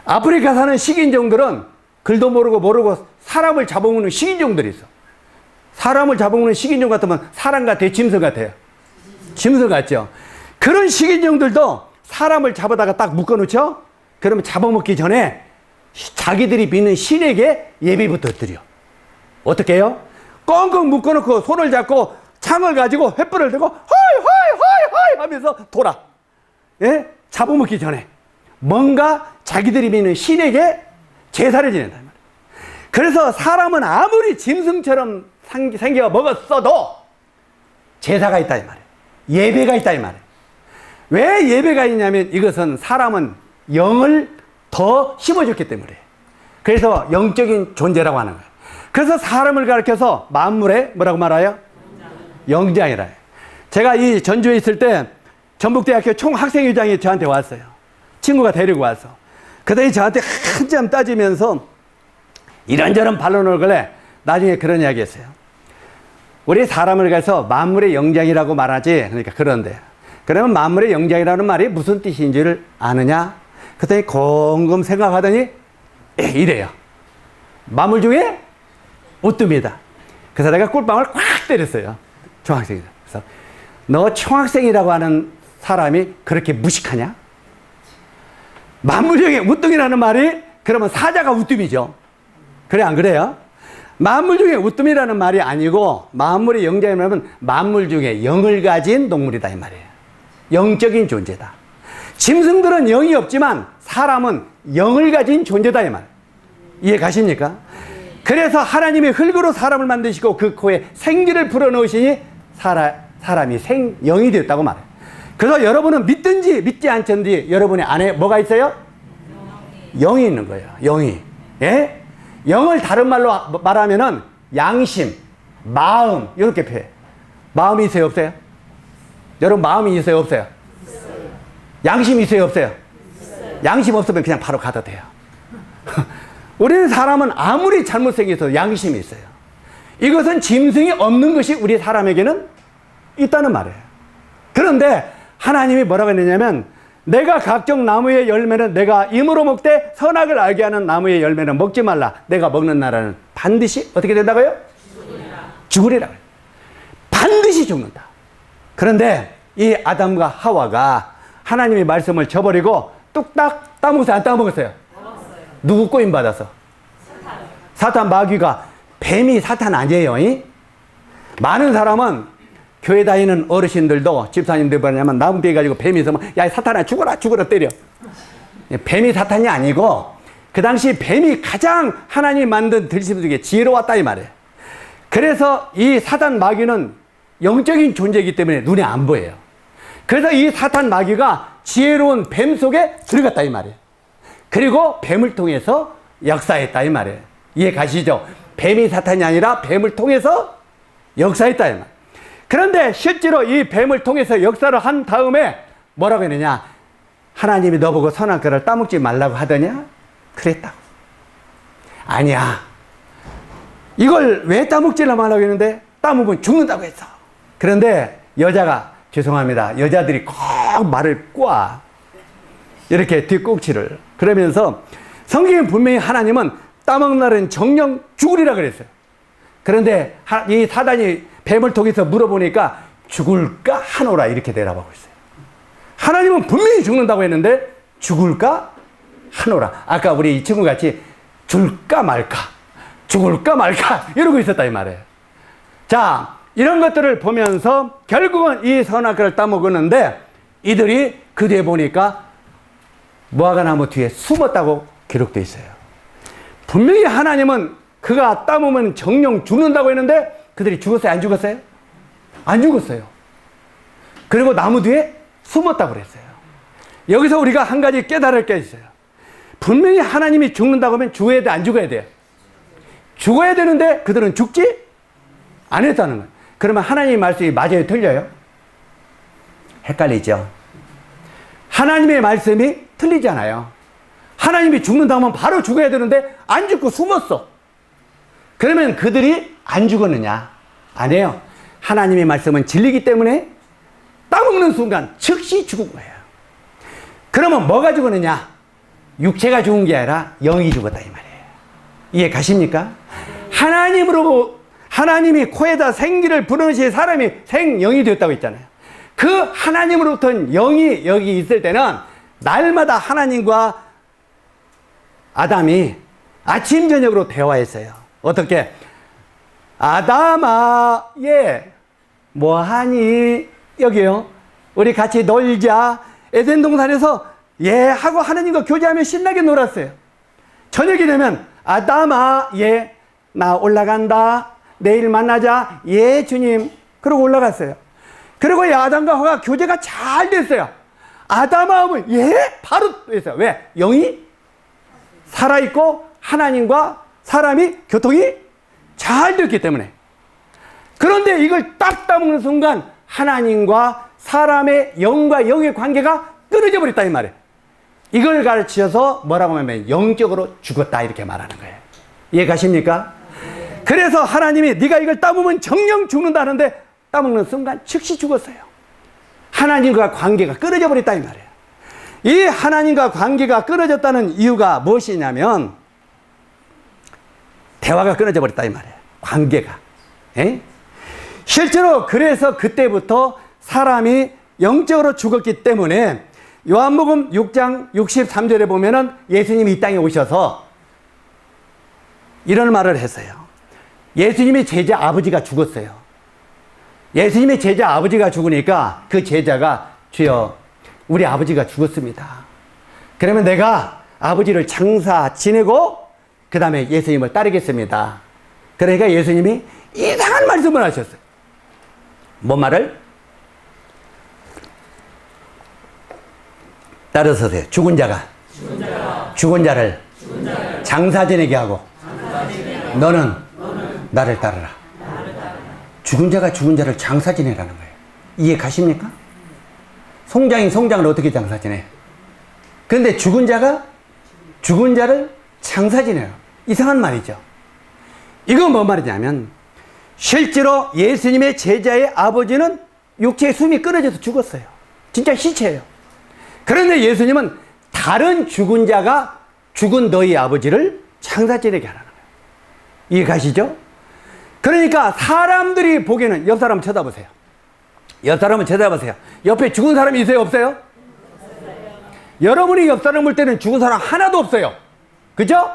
아프리카 사는 식인종들은 글도 모르고 사람을 잡아먹는 식인종들이 있어. 사람을 잡아먹는 식인종 같으면 사람 같아요? 짐승 같아요? 짐승 같죠? 그런 식인종들도 사람을 잡아다가 딱 묶어놓죠? 그러면 잡아먹기 전에 자기들이 믿는 신에게 예배부터 드려. 어떻게 해요? 꽁꽁 묶어놓고 손을 잡고 창을 가지고 횃불을 들고 허이 하면서 돌아. 예? 잡아먹기 전에 뭔가 자기들이 믿는 신에게 제사를 지낸단 말이에요. 그래서 사람은 아무리 짐승처럼 생겨 먹었어도 제사가 있다 이 말이에요. 예배가 있다 이 말이에요. 왜 예배가 있냐면 이것은 사람은 영을 더 심어줬기 때문에. 그래서 영적인 존재라고 하는 거예요. 그래서 사람을 가르쳐서 만물에 뭐라고 말해요? 영장이라 해요. 제가 이 전주에 있을 때 전북대학교 총학생회장이 저한테 왔어요. 친구가 데리고 와서. 그더니 저한테 한참 따지면서 이런저런 반론을 걸래. 나중에 그런 이야기 했어요. 우리 사람을 가서 만물의 영장이라고 말하지. 그러니까 그런데. 그러면 만물의 영장이라는 말이 무슨 뜻인지를 아느냐? 그랬더니 곰곰 생각하더니 이래요. 만물 중에 우뜸이다. 그래서 내가 꿀빵을 꽉 때렸어요. 총학생이다. 그래서 너 총학생이라고 하는 사람이 그렇게 무식하냐? 만물 중에 우뜸이라는 말이 그러면 사자가 우뜸이죠. 그래 안 그래요? 만물 중에 우뜸이라는 말이 아니고 만물의 영장이라면 만물 중에 영을 가진 동물이다 이 말이에요. 영적인 존재다. 짐승들은 영이 없지만 사람은 영을 가진 존재다 이 말. 이해 가십니까? 그래서 하나님이 흙으로 사람을 만드시고 그 코에 생기를 불어넣으시니 사람이 영이 되었다고 말해요. 그래서 여러분은 믿든지 믿지 않든지 여러분의 안에 뭐가 있어요? 영이 있는 거예요. 영이. 예? 영을 다른 말로 말하면은 양심, 마음 이렇게 표현해. 마음이 있어요, 없어요? 여러분 마음이 있어요, 없어요? 양심이 있어요, 없어요? 양심 없으면 그냥 바로 가도 돼요. 우리는 사람은 아무리 잘못생겨서 양심이 있어요. 이것은 짐승이 없는 것이 우리 사람에게는 있다는 말이에요. 그런데 하나님이 뭐라고 했느냐면 내가 각종 나무의 열매는 내가 임으로 먹되 선악을 알게 하는 나무의 열매는 먹지 말라. 내가 먹는 날에는 반드시 어떻게 된다고요? 죽으리라. 반드시 죽는다. 그런데 이 아담과 하와가 하나님의 말씀을 저버리고 뚝딱 따먹었어요? 안 따먹었어요? 누구 꼬임 받아서? 사탄 마귀가. 뱀이 사탄 아니에요. 많은 사람은 교회 다니는 어르신들도 집사님들 뭐냐면 나무떼 가지고 뱀이 있으면 야 사탄아 죽어라 때려. 뱀이 사탄이 아니고 그 당시 뱀이 가장 하나님이 만든 들짐승 중에 지혜로웠다 이 말이에요. 그래서 이 사탄 마귀는 영적인 존재이기 때문에 눈에 안 보여요. 그래서 이 사탄 마귀가 지혜로운 뱀 속에 들어갔다 이 말이에요. 그리고 뱀을 통해서 역사했다 이 말이에요. 이해 가시죠? 뱀이 사탄이 아니라 뱀을 통해서 역사했다 이 말이에요. 그런데 실제로 이 뱀을 통해서 역사를 한 다음에 뭐라고 했느냐? 하나님이 너보고 선한 것을 따먹지 말라고 하더냐? 그랬다고. 아니야. 이걸 왜 따먹지 말라고 했는데 따먹으면 죽는다고 했어. 그런데 여자가 죄송합니다. 여자들이 꼭 말을 꽈. 이렇게 뒷꼭지를. 그러면서 성경에 분명히 하나님은 따먹는 날은 정령 죽으리라 그랬어요. 그런데 이 사단이 뱀을 통해서 물어보니까 죽을까 하노라 이렇게 대답하고 있어요. 하나님은 분명히 죽는다고 했는데 죽을까 하노라. 아까 우리 이 친구 같이 줄까 말까, 죽을까 말까 이러고 있었다 이 말이에요. 자, 이런 것들을 보면서 결국은 이 선악과를 따먹었는데 이들이 그 뒤에 보니까 무화과나무 뒤에 숨었다고 기록되어 있어요. 분명히 하나님은 그가 따먹으면 정령 죽는다고 했는데 그들이 죽었어요? 안 죽었어요? 안 죽었어요. 그리고 나무 뒤에 숨었다고 그랬어요. 여기서 우리가 한 가지 깨달을 게 있어요. 분명히 하나님이 죽는다고 하면 죽어야 돼, 안 죽어야 돼요? 죽어야 되는데 그들은 죽지 안 했다는 거예요. 그러면 하나님의 말씀이 맞아요, 틀려요? 헷갈리죠? 하나님의 말씀이 틀리잖아요. 하나님이 죽는다고 하면 바로 죽어야 되는데 안 죽고 숨었어. 그러면 그들이 안 죽었느냐? 아니에요. 하나님의 말씀은 진리기 때문에 따먹는 순간 즉시 죽은 거예요. 그러면 뭐가 죽었느냐? 육체가 죽은 게 아니라 영이 죽었다 이 말이에요. 이해 가십니까? 하나님이 코에다 생기를 불어넣으신 사람이 생영이 되었다고 했잖아요. 그 하나님으로부터는 영이 여기 있을 때는 날마다 하나님과 아담이 아침 저녁으로 대화했어요. 어떻게? 아담아, 예, 뭐하니? 여기요. 우리 같이 놀자. 에덴 동산에서 예 하고 하나님과 교제하며 신나게 놀았어요. 저녁이 되면 아담아, 예, 나 올라간다. 내일 만나자. 예, 주님. 그러고 올라갔어요. 그리고 이 아담과 하와가 교제가 잘 됐어요. 아담아 하면 예, 바로 됐어요. 왜? 영이 살아있고 하나님과 사람이 교통이 잘 됐기 때문에. 그런데 이걸 딱 따먹는 순간 하나님과 사람의 영과 영의 관계가 끊어져 버렸다 이 말이에요. 이걸 가르쳐서 뭐라고 하면 영적으로 죽었다 이렇게 말하는 거예요. 이해 가십니까? 그래서 하나님이 네가 이걸 따먹으면 정령 죽는다는데 따먹는 순간 즉시 죽었어요. 하나님과 관계가 끊어져 버렸다 이 말이에요. 이 하나님과 관계가 끊어졌다는 이유가 무엇이냐면 대화가 끊어져 버렸다 이 말이에요. 관계가. 에? 실제로 그래서 그때부터 사람이 영적으로 죽었기 때문에 요한복음 6장 63절에 보면은 예수님이 이 땅에 오셔서 이런 말을 했어요. 예수님의 제자 아버지가 죽었어요. 예수님의 제자 아버지가 죽으니까 그 제자가 주여 우리 아버지가 죽었습니다. 그러면 내가 아버지를 장사 지내고 그 다음에 예수님을 따르겠습니다. 그러니까 예수님이 이상한 말씀을 하셨어요. 뭔 말을? 따라서세요. 죽은 자를 장사 지내게 하고 너는 나를 따르라. 죽은 자가 죽은 자를 장사 지내라는 거예요. 이해 가십니까? 송장이 송장을 어떻게 장사 지내? 그런데 죽은 자가 죽은 자를 장사 지내요. 이상한 말이죠. 이건 뭔 말이냐면 실제로 예수님의 제자의 아버지는 육체의 숨이 끊어져서 죽었어요. 진짜 시체예요. 그런데 예수님은 다른 죽은 자가 죽은 너희 아버지를 장사 지내게 하라는 거예요. 이해 가시죠? 그러니까 사람들이 보기에는 옆 사람 쳐다보세요. 옆 사람을 쳐다보세요. 옆에 죽은 사람이 있어요? 없어요? 여러분이 옆 사람 볼 때는 죽은 사람 하나도 없어요. 그죠?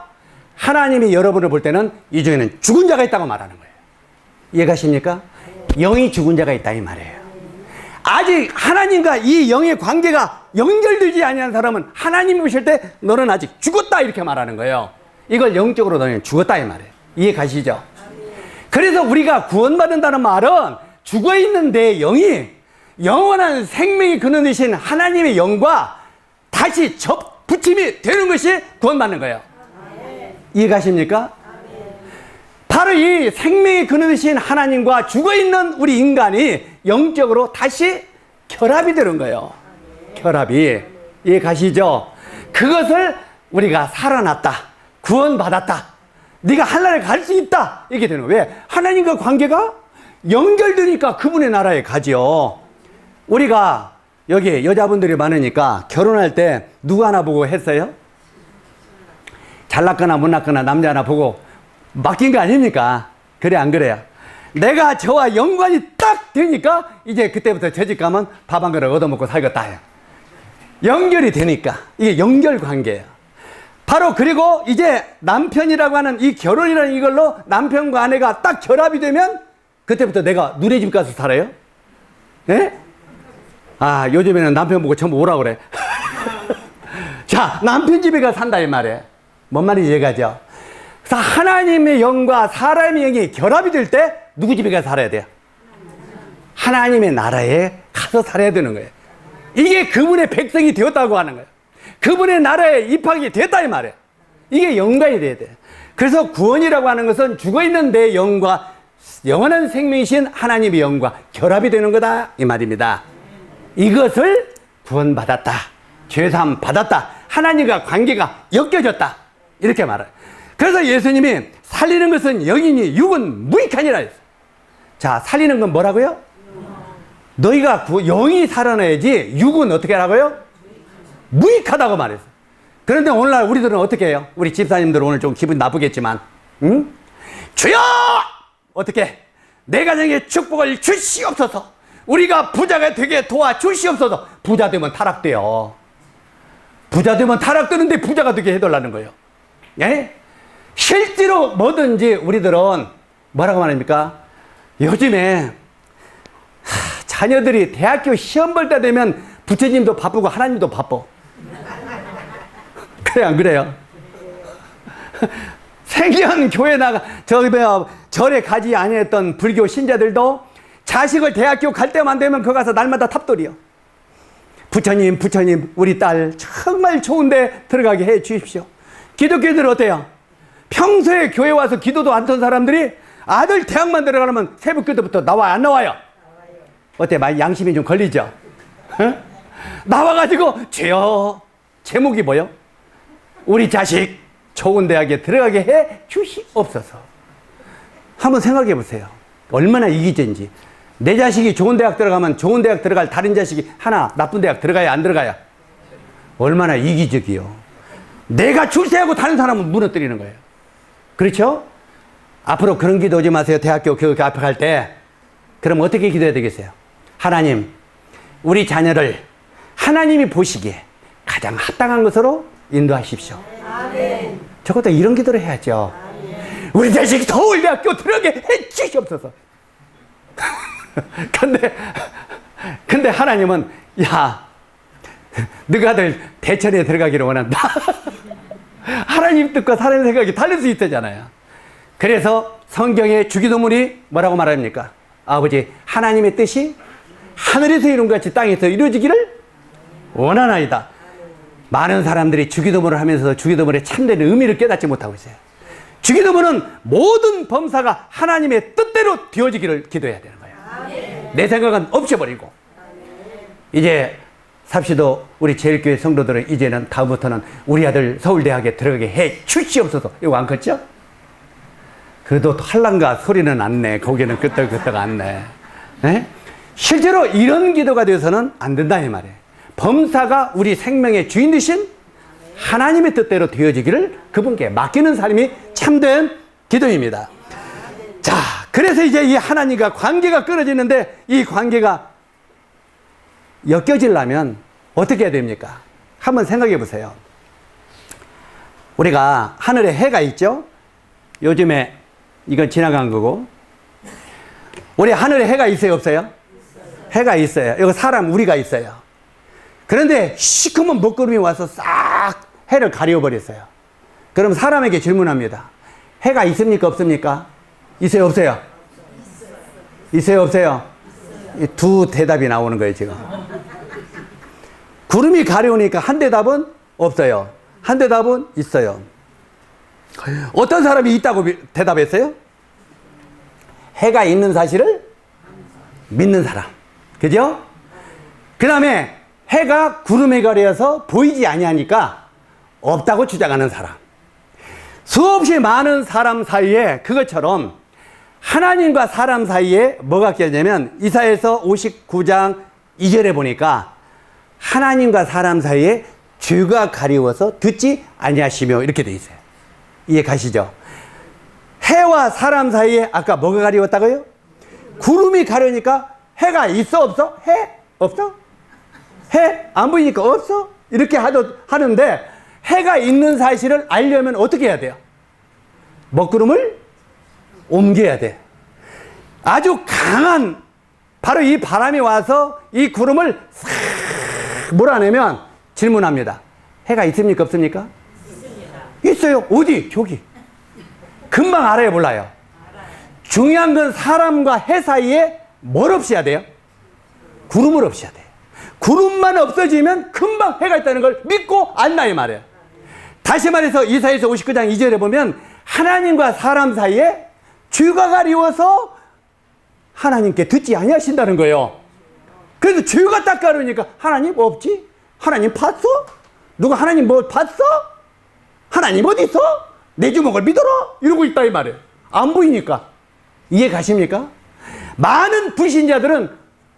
하나님이 여러분을 볼 때는 이 중에는 죽은 자가 있다고 말하는 거예요. 이해 가십니까? 영이 죽은 자가 있다 이 말이에요. 아직 하나님과 이 영의 관계가 연결되지 아니한 사람은 하나님이 보실 때 너는 아직 죽었다 이렇게 말하는 거예요. 이걸 영적으로 너는 죽었다 이 말이에요. 이해 가시죠? 그래서 우리가 구원받는다는 말은 죽어있는 내 영이 영원한 생명이 근원이신 하나님의 영과 다시 붙임이 되는 것이 구원받는 거예요. 이해 가십니까? 바로 이 생명이 근원이신 하나님과 죽어있는 우리 인간이 영적으로 다시 결합이 되는 거예요. 결합이. 이해 가시죠? 그것을 우리가 살아났다. 구원받았다. 네가 하늘에 갈 수 있다. 이렇게 되는 거예요. 왜? 하나님과 관계가 연결되니까 그분의 나라에 가지요. 우리가 여기 여자분들이 많으니까 결혼할 때 누구 하나 보고 했어요? 잘났거나 못났거나 남자 하나 보고 맡긴 거 아닙니까? 그래 안 그래요? 내가 저와 연관이 딱 되니까 이제 그때부터 저 집 가면 밥 한 그릇 얻어먹고 살겠다 해요. 연결이 되니까 이게 연결 관계예요. 바로 그리고 이제 남편이라고 하는 이 결혼이라는 이걸로 남편과 아내가 딱 결합이 되면 그때부터 내가 누네 집 가서 살아요? 예? 아, 요즘에는 남편 보고 전부 오라 그래. 자, 남편 집에 가 산다 이 말이에요. 뭔 말인지 이해가죠? 그래서 하나님의 영과 사람의 영이 결합이 될 때 누구 집에 가서 살아야 돼요? 하나님의 나라에 가서 살아야 되는 거예요. 이게 그분의 백성이 되었다고 하는 거예요. 그분의 나라에 입학이 됐다 이 말이에요. 이게 연관이 돼야 돼요. 그래서 구원이라고 하는 것은 죽어있는 내 영과 영원한 생명이신 하나님의 영과 결합이 되는 거다 이 말입니다. 이것을 구원받았다, 죄사함 받았다, 하나님과 관계가 엮여졌다 이렇게 말해요. 그래서 예수님이 살리는 것은 영이니 육은 무익하니라 했어요. 자, 살리는 건 뭐라고요? 너희가 영이 살아나야지 육은 어떻게 하라고요? 무익하다고 말했어요. 그런데 오늘날 우리들은 어떻게 해요? 우리 집사님들 오늘 좀 기분 나쁘겠지만, 응? 주여! 어떻게? 내 가정에 축복을 주시옵소서. 우리가 부자가 되게 도와주시옵소서. 부자 되면 타락돼요. 부자 되면 타락되는데 부자가 되게 해달라는 거예요. 예? 실제로 뭐든지 우리들은 뭐라고 말합니까? 요즘에 자녀들이 대학교 시험 볼 때 되면 부처님도 바쁘고 하나님도 바빠. 그래 안 그래요? 생전 교회 절에 가지 아니했던 불교 신자들도 자식을 대학교 갈 때만 되면 거기 가서 날마다 탑돌이요. 부처님 우리 딸 정말 좋은데 들어가게 해 주십시오. 기독교인들은 어때요? 평소에 교회 와서 기도도 안 던 사람들이 아들 대학만 들어가려면 새벽 기도부터 나와요 안 나와요? 어때? 많이 양심이 좀 걸리죠? 어? 나와가지고 주여, 제목이 뭐요? 우리 자식 좋은 대학에 들어가게 해 주시옵소서. 한번 생각해 보세요. 얼마나 이기적인지. 내 자식이 좋은 대학 들어가면 좋은 대학 들어갈 다른 자식이 하나 나쁜 대학 들어가야 안 들어가야? 얼마나 이기적이요. 내가 출세하고 다른 사람은 무너뜨리는 거예요. 그렇죠? 앞으로 그런 기도하지 마세요. 대학교 교육 앞에 갈 때. 그럼 어떻게 기도해야 되겠어요? 하나님, 우리 자녀를 하나님이 보시기에 가장 합당한 것으로 인도하십시오. 아멘. 적어도 이런 기도를 해야죠. 아멘. 우리 자식 서울대학교 들어가게 해 주시옵소서. 근데 하나님은 야, 너가 아들 대천에 들어가기를 원한다. 하나님 뜻과 사람의 생각이 다를 수 있다잖아요. 그래서 성경의 주기도문이 뭐라고 말합니까? 아버지, 하나님의 뜻이 하늘에서 이룬 것 같이 땅에서 이루어지기를 원하나이다. 많은 사람들이 주기도문을 하면서 주기도문의 참된 의미를 깨닫지 못하고 있어요. 주기도문은 모든 범사가 하나님의 뜻대로 되어지기를 기도해야 되는 거예요. 아멘. 내 생각은 없애버리고. 아멘. 이제 삽시도 우리 제일교회 성도들은 이제는 다음부터는 우리 아들 서울대학에 들어가게 해 주시옵소서. 이거 안 컸죠? 그래도 할란가 소리는 안 내. 거기는 끄떡끄떡 안 내. 네? 실제로 이런 기도가 되어서는 안 된다 이 말이에요. 범사가 우리 생명의 주인 되신 하나님의 뜻대로 되어지기를 그분께 맡기는 삶이 참된 기도입니다. 자, 그래서 이제 이 하나님과 관계가 끊어지는데 이 관계가 엮여지려면 어떻게 해야 됩니까? 한번 생각해 보세요. 우리가 하늘에 해가 있죠? 요즘에 이건 지나간 거고. 우리 하늘에 해가 있어요, 없어요? 해가 있어요. 여기 사람 우리가 있어요. 그런데 시커먼 먹구름이 와서 싹 해를 가려버렸어요. 그럼 사람에게 질문합니다. 해가 있습니까, 없습니까? 있어요, 없어요? 있어요, 없어요? 두 대답이 나오는 거예요, 지금. 구름이 가려우니까 한 대답은 없어요. 한 대답은 있어요. 어떤 사람이 있다고 대답했어요? 해가 있는 사실을 믿는 사람. 그죠? 그 다음에 해가 구름에 가려서 보이지 아니하니까 없다고 주장하는 사람. 수없이 많은 사람 사이에 그것처럼 하나님과 사람 사이에 뭐가 껴냐면 이사야서 59장 2절에 보니까 하나님과 사람 사이에 죄가 가리워서 듣지 아니하시며 이렇게 돼 있어요. 이해 가시죠? 해와 사람 사이에 아까 뭐가 가리웠다고요? 구름이 가려니까 해가 있어 없어? 해? 없어? 해? 안 보이니까 없어? 이렇게 하는데 해가 있는 사실을 알려면 어떻게 해야 돼요? 먹구름을 옮겨야 돼. 아주 강한 바로 이 바람이 와서 이 구름을 싹 몰아내면 질문합니다. 해가 있습니까? 없습니까? 있습니다. 있어요. 어디? 저기. 금방 알아요? 몰라요? 중요한 건 사람과 해 사이에 뭘 없애야 돼요? 구름을 없애야 돼요. 구름만 없어지면 금방 해가 있다는 걸 믿고 안다 이 말이에요. 다시 말해서 이사야서 59장 2절에 보면 하나님과 사람 사이에 죄가 가리워서 하나님께 듣지 아니하신다는 거예요. 그래서 죄가 딱 가려니까 하나님 없지? 하나님 봤어? 누가 하나님 뭐 봤어? 하나님 어디 있어? 내 주먹을 믿어라? 이러고 있다 이 말이에요. 안 보이니까. 이해 가십니까? 많은 불신자들은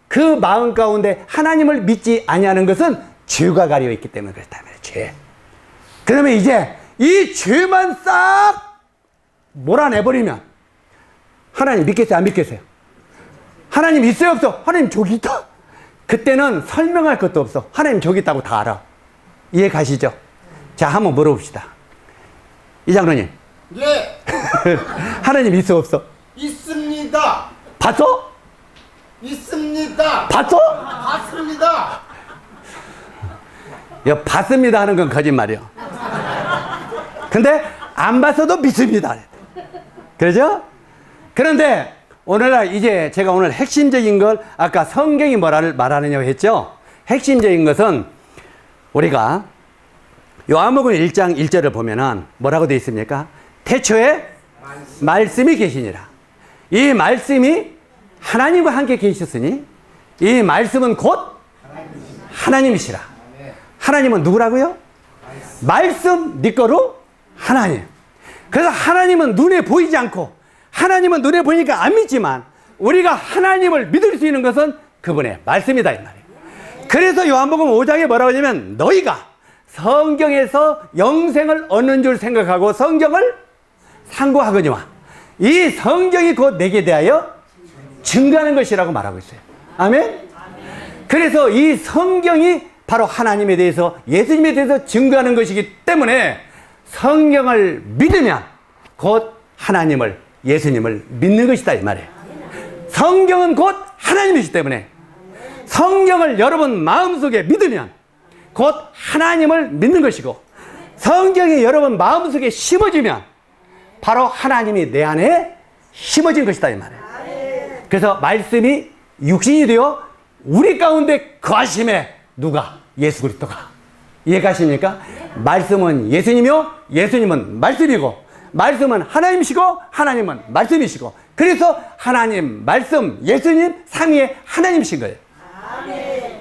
그 마음 가운데 하나님을 믿지 아니하는 것은 죄가 가려 있기 때문에 그렇다 말이에요. 죄. 그러면 이제 이 죄만 싹 몰아내버리면 하나님 믿겠어요? 안 믿겠어요? 하나님 있어요? 없어? 하나님 저기 있다. 그때는 설명할 것도 없어. 하나님 저기 있다고 다 알아. 이해 가시죠? 자, 한번 물어봅시다. 이 장로님. 예. 하나님 있어 없어? 있습니다. 봤어? 있습니다. 봤어? 봤습니다. 야, 봤습니다 하는 건 거짓말이요. 근데 안 봤어도 믿습니다. 그러죠? 그런데 오늘날 이제 제가 오늘 핵심적인 걸 아까 성경이 뭐라를 말하느냐고 했죠? 핵심적인 것은 우리가 요한복음 1장 1절을 보면은 뭐라고 되어 있습니까? 태초에 말씀이 계시니라. 이 말씀이 하나님과 함께 계셨으니 이 말씀은 곧 하나님이시라. 하나님은 누구라고요? 말씀 네 거로 하나님. 그래서 하나님은 눈에 보이지 않고 하나님은 눈에 보이니까 안 믿지만 우리가 하나님을 믿을 수 있는 것은 그분의 말씀이다 이 말이에요. 그래서 요한복음 5장에 뭐라고 하냐면 너희가 성경에서 영생을 얻는 줄 생각하고 성경을 상고하거니와 이 성경이 곧 내게 대하여 증거하는 것이라고 말하고 있어요. 아멘? 그래서 이 성경이 바로 하나님에 대해서 예수님에 대해서 증거하는 것이기 때문에 성경을 믿으면 곧 하나님을 예수님을 믿는 것이다 이 말이에요. 성경은 곧 하나님이시기 때문에 성경을 여러분 마음속에 믿으면 곧 하나님을 믿는 것이고 성경이 여러분 마음속에 심어지면 바로 하나님이 내 안에 심어진 것이다 이 말이에요. 그래서 말씀이 육신이 되어 우리 가운데 거하심에 누가? 예수 그리스도가. 이해가십니까? 말씀은 예수님이요 예수님은 말씀이고 말씀은 하나님이시고 하나님은 말씀이시고 그래서 하나님, 말씀, 예수님 삼위의 하나님이신 거예요.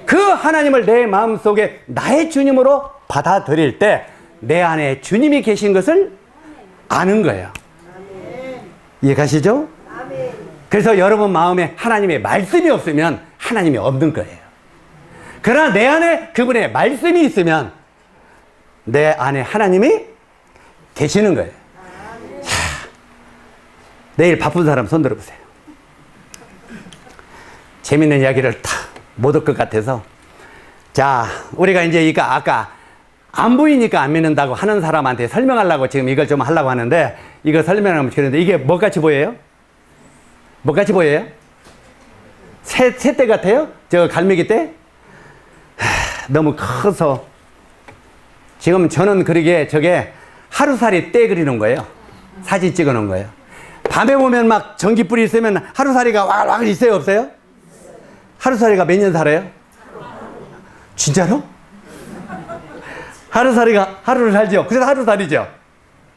그 하나님을 내 마음속에 나의 주님으로 받아들일 때 내 안에 주님이 계신 것을 아는 거예요. 이해가시죠? 그래서 여러분 마음에 하나님의 말씀이 없으면 하나님이 없는 거예요. 그러나 내 안에 그분의 말씀이 있으면 내 안에 하나님이 계시는 거예요. 자, 내일 바쁜 사람 손 들어보세요. 재밌는 이야기를 다 못 할 것 같아서. 자, 우리가 이제 이거 아까 안 보이니까 안 믿는다고 하는 사람한테 설명하려고 지금 이걸 좀 하려고 하는데 이거 설명하면 그런데 이게 뭐같이 보여요? 뭐같이 보여요? 새떼 같아요? 저 갈매기 떼? 너무 커서 지금 저는 그러게 저게 하루살이 떼 그리는 거예요. 사진 찍어 놓은 거예요. 밤에 보면 막 전기불이 있으면 하루살이가 와글와글 있어요? 없어요? 하루살이가 몇 년 살아요? 진짜로? 하루살이가 하루를 살죠. 그래서 하루살이죠.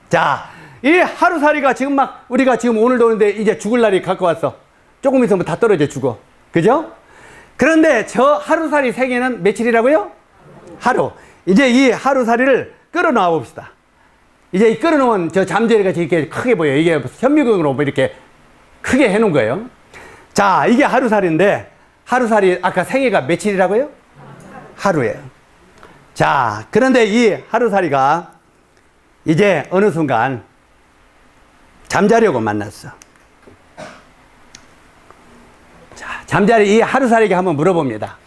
자, 이 하루살이가 지금 막 우리가 지금 오늘도 오는데 이제 죽을 날이 가까웠어. 조금 있으면 다 떨어져 죽어. 그죠? 그런데 저 하루살이 생애는 며칠이라고요? 하루. 이제 이 하루살이를 끌어놓아 봅시다. 이제 이 끌어놓은 저 잠재리가 이렇게 크게 보여요. 이게 현미경으로 이렇게 크게 해놓은 거예요. 자, 이게 하루살인데 하루살이 아까 생애가 며칠이라고요? 하루예요. 자, 그런데 이 하루살이가 이제 어느 순간 잠자려고 만났어. 잠자리 이 하루살이에게 한번 물어봅니다.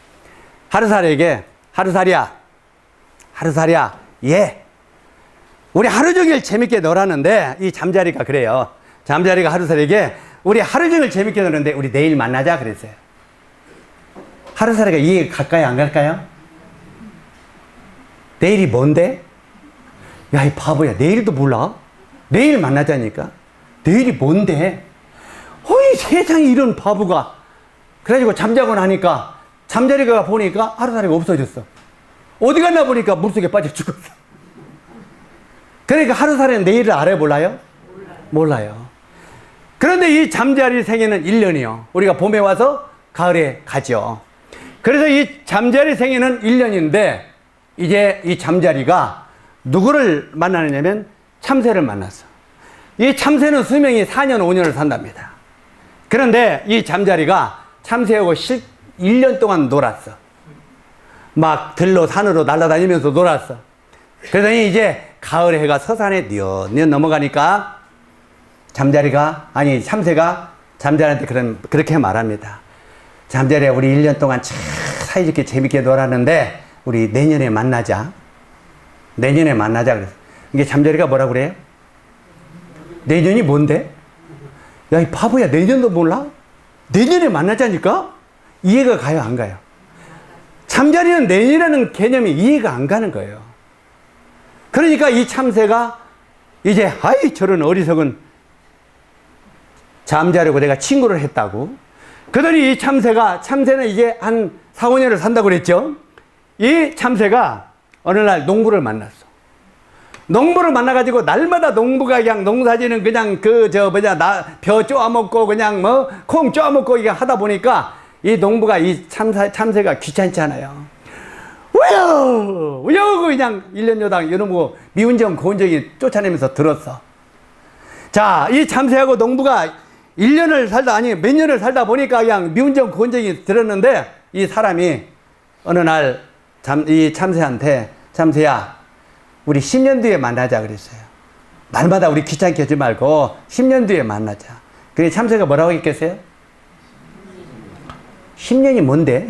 하루살이에게, 하루살이야, 예. 우리 하루 종일 재밌게 놀았는데, 이 잠자리가 그래요. 잠자리가 하루살이에게, 우리 하루 종일 재밌게 놀았는데, 우리 내일 만나자 그랬어요. 하루살이가 이해가 갈까요, 안 갈까요? 내일이 뭔데? 야, 이 바보야, 내일도 몰라? 내일 만나자니까. 내일이 뭔데? 어이, 세상에 이런 바보가. 그래가지고 잠자고 나니까, 잠자리가 보니까 하루살이가 없어졌어. 어디 갔나 보니까 물속에 빠져 죽었어. 그러니까 하루살이는 내일을 알아요, 몰라요? 몰라요. 그런데 이 잠자리 생애는 1년이요. 우리가 봄에 와서 가을에 가죠. 그래서 이 잠자리 생애는 1년인데, 이제 이 잠자리가 누구를 만나느냐면 참새를 만났어. 이 참새는 수명이 4년, 5년을 산답니다. 그런데 이 잠자리가 참새하고 1년 동안 놀았어. 막 들로 산으로 날아다니면서 놀았어. 그러더니 이제 가을 해가 서산에 뉘엿뉘엿 넘어가니까 참새가 잠자리한테 그렇게 말합니다. 잠자리야, 우리 1년 동안 참 사이좋게 재밌게 놀았는데 우리 내년에 만나자. 내년에 만나자 그랬어. 이게 잠자리가 뭐라고 그래요? 내년이 뭔데? 야, 이 바보야, 내년도 몰라? 내년에 만나자니까? 이해가 가요, 안 가요? 잠자리는 내년이라는 개념이 이해가 안 가는 거예요. 그러니까 이 참새가 이제, 아이, 저런 어리석은 잠자리하고 내가 친구를 했다고. 그러더니 이 참새는 이제 한 4, 5년을 산다고 그랬죠? 이 참새가 어느 날 농부를 만났어. 농부를 만나가지고 날마다 농부가 그냥 농사지는 그냥 벼 쪼아먹고 그냥 콩 쪼아먹고 이게 하다 보니까 이 농부가 이 참새가 귀찮잖아요. 우여 그냥 1년 여당 이놈고 미운정 고운정이 쫓아내면서 들었어. 자, 이 참새하고 농부가 1년을 살다, 아니 몇 년을 살다 보니까 그냥 미운정 고운정이 들었는데 이 사람이 어느 날 이 참새한테, 참새야, 우리 10년 뒤에 만나자 그랬어요. 날마다 우리 귀찮게 하지 말고 10년 뒤에 만나자. 그래 참새가 뭐라고 했겠어요? 10년이 뭔데?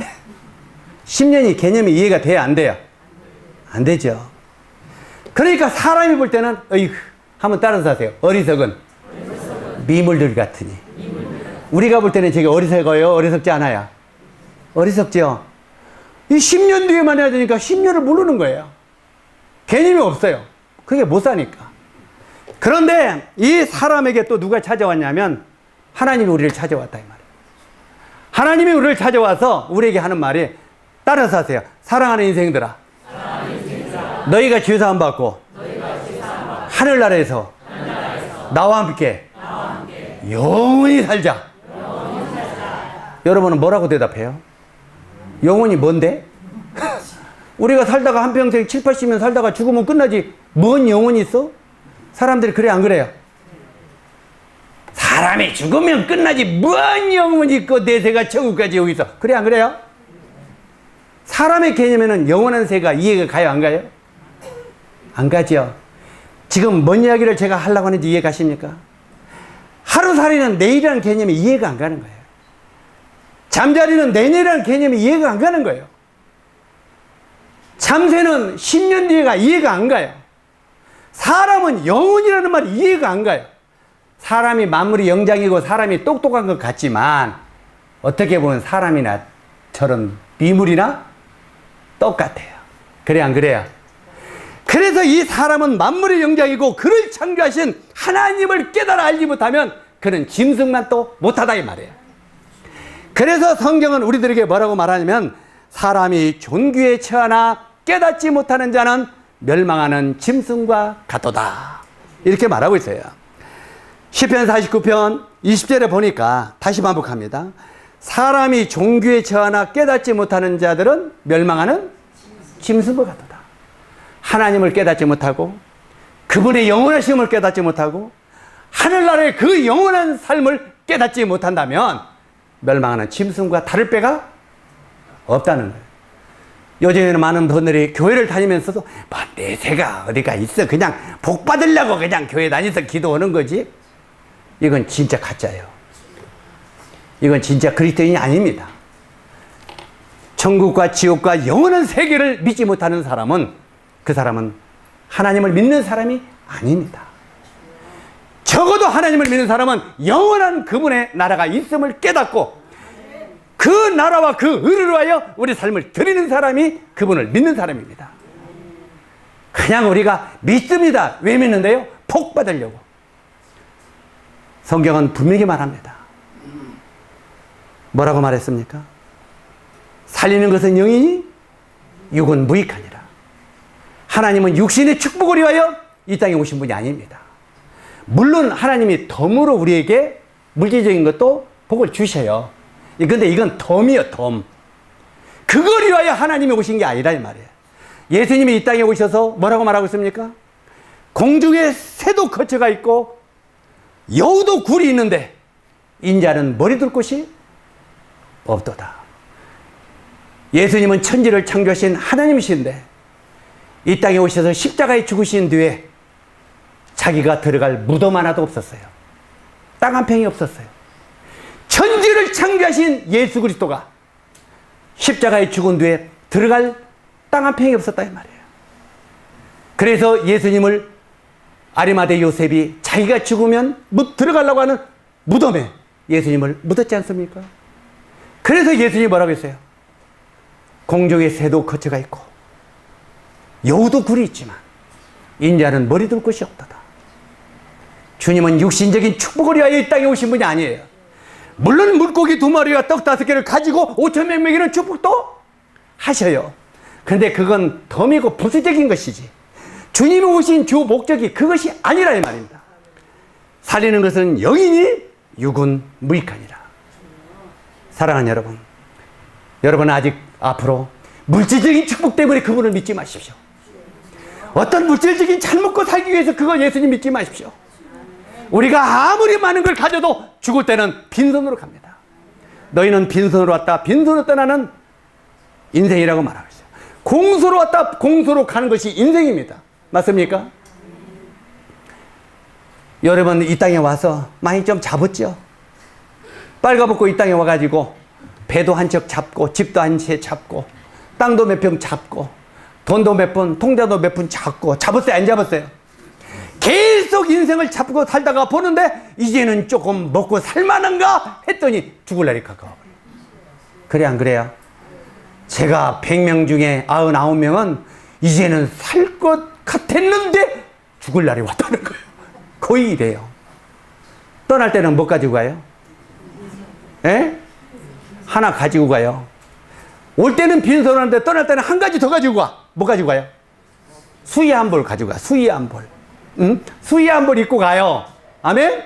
10년이 개념이 이해가 돼야 안 돼요? 안 되죠. 그러니까 사람이 볼 때는 어이구, 한번 따라서 하세요. 어리석은 미물들 같으니. 우리가 볼 때는 저게 어리석어요? 어리석지 않아요? 어리석죠? 이 10년 뒤에 만나야 되니까 10년을 모르는 거예요. 개념이 없어요. 그게 못 사니까. 그런데 이 사람에게 또 누가 찾아왔냐면 하나님이 우리를 찾아왔다 이 말이에요. 하나님이 우리를 찾아와서 우리에게 하는 말이, 따라서 하세요. 사랑하는 인생들아, 너희가 죄사함 받고 하늘나라에서 나와 함께 영원히 살자. 여러분은 뭐라고 대답해요? 영원히 뭔데? 우리가 살다가 한평생 7, 80년 살다가 죽으면 끝나지 뭔 영혼이 있어? 사람들이 그래 안 그래요? 사람이 죽으면 끝나지 뭔 영혼이 있고 내세가 천국까지 여기 있어. 그래 안 그래요? 사람의 개념에는 영원한 세가 이해가 가요 안 가요? 안 가죠. 지금 뭔 이야기를 제가 하려고 하는지 이해 가십니까? 하루살이는 내일이라는 개념이 이해가 안 가는 거예요. 잠자리는 내년이라는 개념이 이해가 안 가는 거예요. 참새는 10년 뒤에가 이해가 안 가요. 사람은 영혼이라는 말이 이해가 안 가요. 사람이 만물이 영장이고 사람이 똑똑한 것 같지만 어떻게 보면 사람이나 저런 미물이나 똑같아요. 그래 안 그래요? 그래서 이 사람은 만물의 영장이고 그를 창조하신 하나님을 깨달아 알지 못하면 그는 짐승만 또 못하다 이 말이에요. 그래서 성경은 우리들에게 뭐라고 말하냐면 사람이 존귀에 처하나 깨닫지 못하는 자는 멸망하는 짐승과 같도다. 이렇게 말하고 있어요. 시편 49편 20절에 보니까 다시 반복합니다. 사람이 존귀에 처하나 깨닫지 못하는 자들은 멸망하는 짐승과 같도다. 하나님을 깨닫지 못하고 그분의 영원하심을 깨닫지 못하고 하늘나라의 그 영원한 삶을 깨닫지 못한다면 멸망하는 짐승과 다를 바가 없다는 거예요. 요즘에는 많은 분들이 교회를 다니면서도 내세가 어디가 있어 그냥 복 받으려고 그냥 교회 다니면서 기도하는 거지. 이건 진짜 가짜예요. 이건 진짜 그리스도인이 아닙니다. 천국과 지옥과 영원한 세계를 믿지 못하는 사람은 그 사람은 하나님을 믿는 사람이 아닙니다. 적어도 하나님을 믿는 사람은 영원한 그분의 나라가 있음을 깨닫고 그 나라와 그 의를 위하여 우리 삶을 드리는 사람이 그분을 믿는 사람입니다. 그냥 우리가 믿습니다. 왜 믿는데요? 복 받으려고. 성경은 분명히 말합니다. 뭐라고 말했습니까? 살리는 것은 영이니 육은 무익하니라. 하나님은 육신의 축복을 위하여 이 땅에 오신 분이 아닙니다. 물론 하나님이 덤으로 우리에게 물질적인 것도 복을 주셔요. 근데 이건 덤이요, 덤. 그걸 위하여 하나님이 오신 게 아니라 이 말이에요. 예수님이 이 땅에 오셔서 뭐라고 말하고 있습니까? 공중에 새도 거처가 있고 여우도 굴이 있는데 인자는 머리 둘 곳이 없도다. 예수님은 천지를 창조하신 하나님이신데 이 땅에 오셔서 십자가에 죽으신 뒤에 자기가 들어갈 무덤 하나도 없었어요. 땅 한 평이 없었어요. 천지를 창조하신 예수 그리스도가 십자가에 죽은 뒤에 들어갈 땅 한 평이 없었다 이 말이에요. 그래서 예수님을 아리마대 요셉이 자기가 죽으면 들어가려고 하는 무덤에 예수님을 묻었지 않습니까? 그래서 예수님이 뭐라고 했어요? 공중에 새도 거처가 있고 여우도 굴이 있지만 인자는 머리 둘 곳이 없도다. 주님은 육신적인 축복을 위하여 이 땅에 오신 분이 아니에요. 물론 물고기 2마리와 떡 5개를 가지고 5,000명 먹이는 축복도 하셔요. 그런데 그건 덤이고 부수적인 것이지 주님이 오신 주 목적이 그것이 아니라 이 말입니다. 살리는 것은 영이니 육은 무익하니라. 사랑하는 여러분, 여러분은 아직 앞으로 물질적인 축복 때문에 그분을 믿지 마십시오. 어떤 물질적인 잘 먹고 살기 위해서 그거 예수님 믿지 마십시오. 우리가 아무리 많은 걸 가져도 죽을 때는 빈손으로 갑니다. 너희는 빈손으로 왔다 빈손으로 떠나는 인생이라고 말하고 있어요. 공수로 왔다 공수로 가는 것이 인생입니다. 맞습니까? 여러분 이 땅에 와서 많이 좀 잡았죠? 빨가벗고 이 땅에 와가지고 배도 한 척 잡고 집도 한 채 잡고 땅도 몇 평 잡고 돈도 몇 번 통장도 몇 푼 잡고 잡았어요? 안 잡았어요? 계속 인생을 잡고 살다가 보는데 이제는 조금 먹고 살만한가 했더니 죽을 날이 가까워. 그래 안 그래요? 제가 100명 중에 99명은 이제는 살 것 같았는데 죽을 날이 왔다는 거예요. 거의 이래요. 떠날 때는 뭐 가지고 가요? 에? 하나 가지고 가요. 올 때는 빈손으로 하는데 떠날 때는 한 가지 더 가지고 가. 뭐 가지고 가요? 수의 한 벌 가지고 가. 수의 한 벌. 응? 수의 한 벌 입고 가요. 아멘?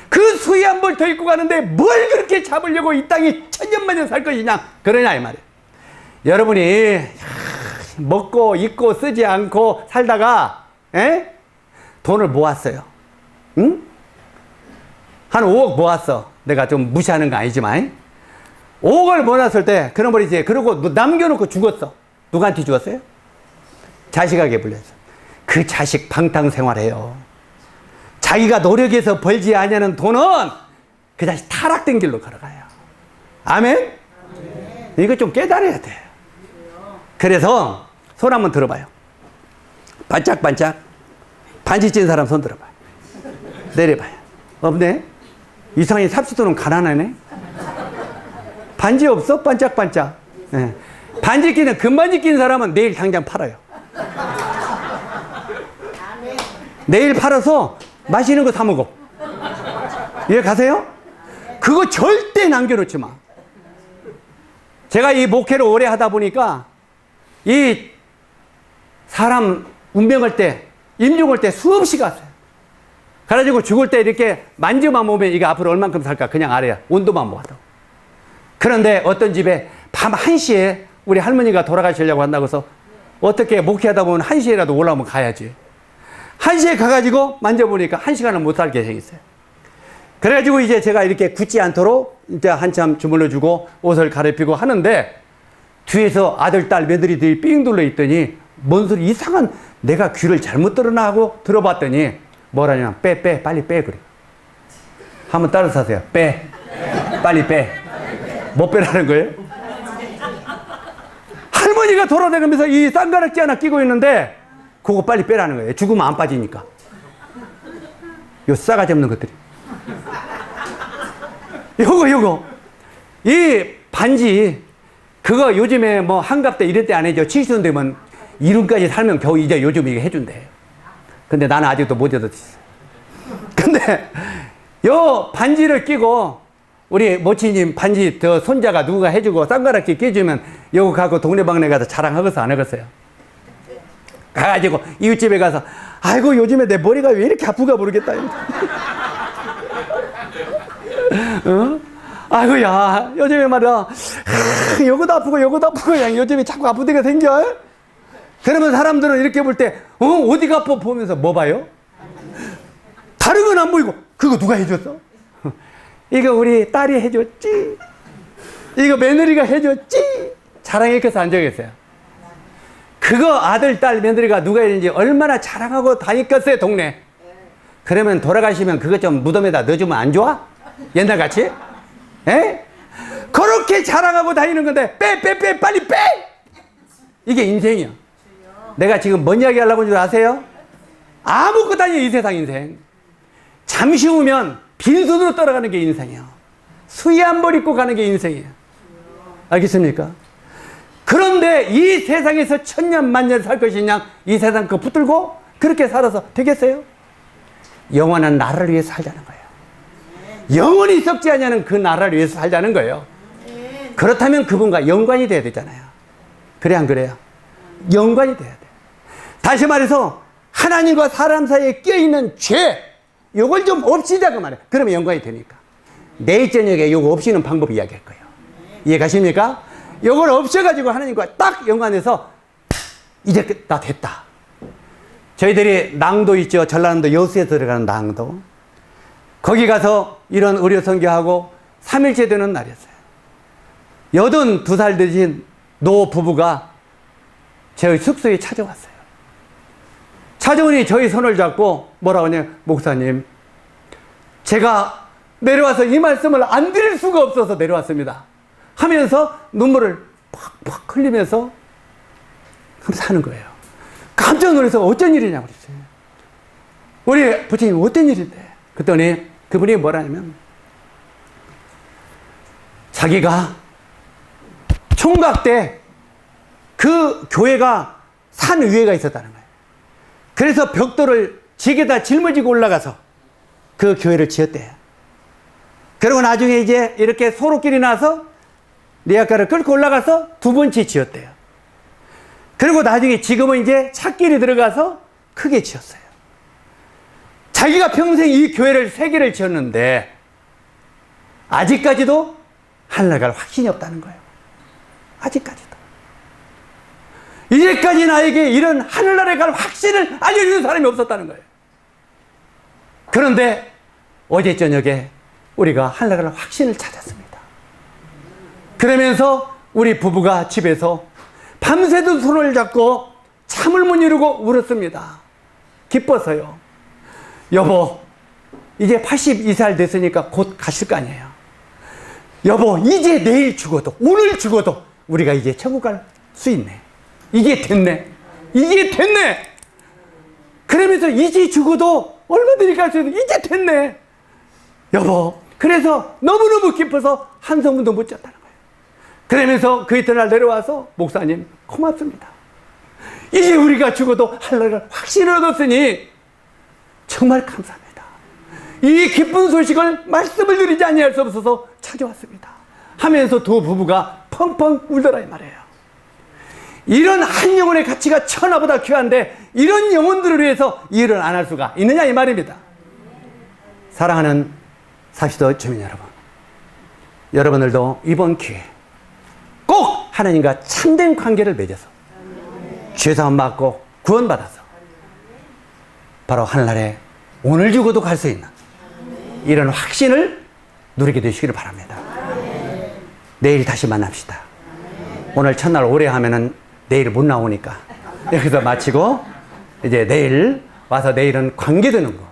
그 수의 한 벌 더 입고 가는데 뭘 그렇게 잡으려고 이 땅이 천년만년 살 것이냐 그러냐 이 말이에요. 여러분이 먹고 입고 쓰지 않고 살다가 에? 돈을 모았어요. 응? 한 5억 모았어. 내가 좀 무시하는 거 아니지만 5억을 모았을 때 그런 버리지. 그러고 남겨놓고 죽었어. 누구한테 죽었어요? 자식에게 불렸어. 그 자식 방탕생활해요. 자기가 노력해서 벌지 않냐는 돈은 그 자식 타락된 길로 걸어가요. 아멘? 이거 좀 깨달아야 돼. 그래서 손 한번 들어봐요. 반짝반짝 반지 찐 사람 손 들어봐요. 내려봐요. 없네? 이상하게 삽시도는 가난하네? 반지 없어? 반짝반짝. 네. 반지 끼는 금반지 끼는 사람은 내일 당장 팔아요. 내일 팔아서 맛있는 거 사 먹어. 이해 가세요? 그거 절대 남겨놓지 마. 제가 이 목회를 오래 하다 보니까 이 사람 운명할 때, 임종할 때 수없이 갔어요. 그래가지고 죽을 때 이렇게 만져만 보면 이게 앞으로 얼만큼 살까 그냥 알아요. 온도만 모아도. 그런데 어떤 집에 밤 1시에 우리 할머니가 돌아가시려고 한다고 해서 어떻게 목회하다 보면 1시에라도 올라오면 가야지. 1시에 가가지고 만져보니까 1시간을 못 살게 생겼어요. 그래가지고 이제 제가 이렇게 굳지 않도록 이제 한참 주물러주고 옷을 갈아입히고 하는데 뒤에서 아들, 딸, 며느리들이 삥 둘러 있더니 뭔 소리 이상한 내가 귀를 잘못 들었나 하고 들어봤더니 뭐라냐 빨리 빼 그래. 한번 따라서 하세요. 빼. 빨리 빼. 못 빼라는 거예요? 할머니가 돌아다니면서 이 쌍가락지 하나 끼고 있는데 그거 빨리 빼라는 거예요. 죽으면 안 빠지니까. 요 싸가지 없는 것들이. 요거. 이 반지, 그거 요즘에 뭐 한갑 때 이럴 때 안 해줘. 70년 되면 이름까지 살면 겨우 이제 요즘 이게 해준대. 근데 나는 아직도 못 얻었어. 근데 요 반지를 끼고 우리 모치님 반지 저 손자가 누가 해주고 쌍가락지 끼주면 요거 갖고 동네방네 가서 자랑하겠어 안 하겠어요? 가가지고 이웃집에 가서 아이고 요즘에 내 머리가 왜 이렇게 아프가 모르겠다. 어? 아이고야 요즘에 말이야 요것도 아프고 그냥 요즘에 자꾸 아픈 데가 생겨. 그러면 사람들은 이렇게 볼 때 어디가 아파 보면서 뭐 봐요? 다른 건 안 보이고 그거 누가 해줬어? 이거 우리 딸이 해줬지. 이거 며느리가 해줬지. 자랑해서 안 적겠어요. 그거 아들, 딸, 며느리가 누가 했는지 얼마나 자랑하고 다니겠어요, 동네. 그러면 돌아가시면 그거 좀 무덤에다 넣어주면 안 좋아? 옛날같이? 에? 그렇게 자랑하고 다니는 건데 빼 빨리 빼! 이게 인생이야. 내가 지금 뭔 이야기 하려고 하는 줄 아세요? 아무것도 아니에요, 이 세상 인생. 잠시 후면 빈손으로 떠나가는 게 인생이에요. 수의 한 벌 입고 가는 게 인생이에요. 알겠습니까? 그런데 이 세상에서 천년 만년 살 것이냐, 이 세상 거 붙들고 그렇게 살아서 되겠어요? 영원한 나라를 위해서 살자는 거예요. 영원히 썩지 않냐는 그 나라를 위해서 살자는 거예요. 그렇다면 그분과 연관이 돼야 되잖아요. 그래 안 그래요? 연관이 돼야 돼. 다시 말해서 하나님과 사람 사이에 껴있는 죄, 요걸 좀 없이자 그 말이에요. 그러면 연관이 되니까. 내일 저녁에 요거 없이는 방법 이야기할 거예요. 이해 가십니까? 요걸 없애가지고 하나님과 딱 연관해서 이제 나 됐다. 저희들이 낭도 있죠. 전라남도 여수에 들어가는 낭도. 거기 가서 이런 의료 선교하고 3일째 되는 날이었어요. 82살 되신 노 부부가 저희 숙소에 찾아왔어요. 찾아오니 저희 손을 잡고 뭐라고 하냐, 목사님, 제가 내려와서 이 말씀을 안 드릴 수가 없어서 내려왔습니다 하면서 눈물을 팍팍 흘리면서 사는 거예요. 깜짝 놀라서 어쩐 일이냐고 그랬어요. 우리 부처님 어떤 일인데? 그랬더니 그분이 뭐라냐면 자기가 총각 때 그 교회가 산 위에가 있었다는 거예요. 그래서 벽돌을 지게다 짊어지고 올라가서 그 교회를 지었대요. 그리고 나중에 이제 이렇게 소로길이 나서 리아카를 끌고 올라가서 두 번째 지었대요. 그리고 나중에 지금은 이제 찻길이 들어가서 크게 지었어요. 자기가 평생 이 교회를 3개를 지었는데 아직까지도 하늘나라 갈 확신이 없다는 거예요. 아직까지도. 이제까지 나에게 이런 하늘나라에 갈 확신을 알려주는 사람이 없었다는 거예요. 그런데 어제 저녁에 우리가 하늘나라 갈 확신을 찾았습니다. 그러면서 우리 부부가 집에서 밤새도 손을 잡고 잠을 못 이루고 울었습니다. 기뻐서요. 여보, 이제 82살 됐으니까 곧 가실 거 아니에요. 여보, 이제 내일 죽어도, 오늘 죽어도 우리가 이제 천국 갈 수 있네. 이게 됐네. 이게 됐네. 그러면서 이제 죽어도 얼마든지 갈 수 있는, 이제 됐네. 여보, 그래서 너무너무 기뻐서 한성분도 못 잤다는 거예요. 그러면서 그 이튿날 내려와서 목사님 고맙습니다. 이제 우리가 죽어도 하늘을 확신을 얻었으니 정말 감사합니다. 이 기쁜 소식을 말씀을 드리지 아니할 수 없어서 찾아왔습니다 하면서 두 부부가 펑펑 울더라 이 말이에요. 이런 한 영혼의 가치가 천하보다 귀한데 이런 영혼들을 위해서 이 일을 안 할 수가 있느냐 이 말입니다. 사랑하는 사시도 주민 여러분, 여러분들도 이번 기회에 꼭 하나님과 참된 관계를 맺어서 죄사함 받고 구원받아서 바로 하늘나라에 오늘 죽어도 갈 수 있는 이런 확신을 누리게 되시기를 바랍니다. 내일 다시 만납시다. 오늘 첫날 오래 하면은 내일 못 나오니까 여기서 마치고 이제 내일 와서 내일은 관계되는 거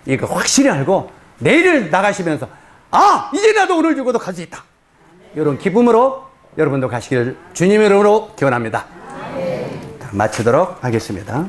이거 확실히 알고 내일 나가시면서 아, 이제 나도 오늘 죽어도 갈 수 있다. 이런 기쁨으로 여러분도 가시기를 주님의 이름으로 기원합니다. 마치도록 하겠습니다.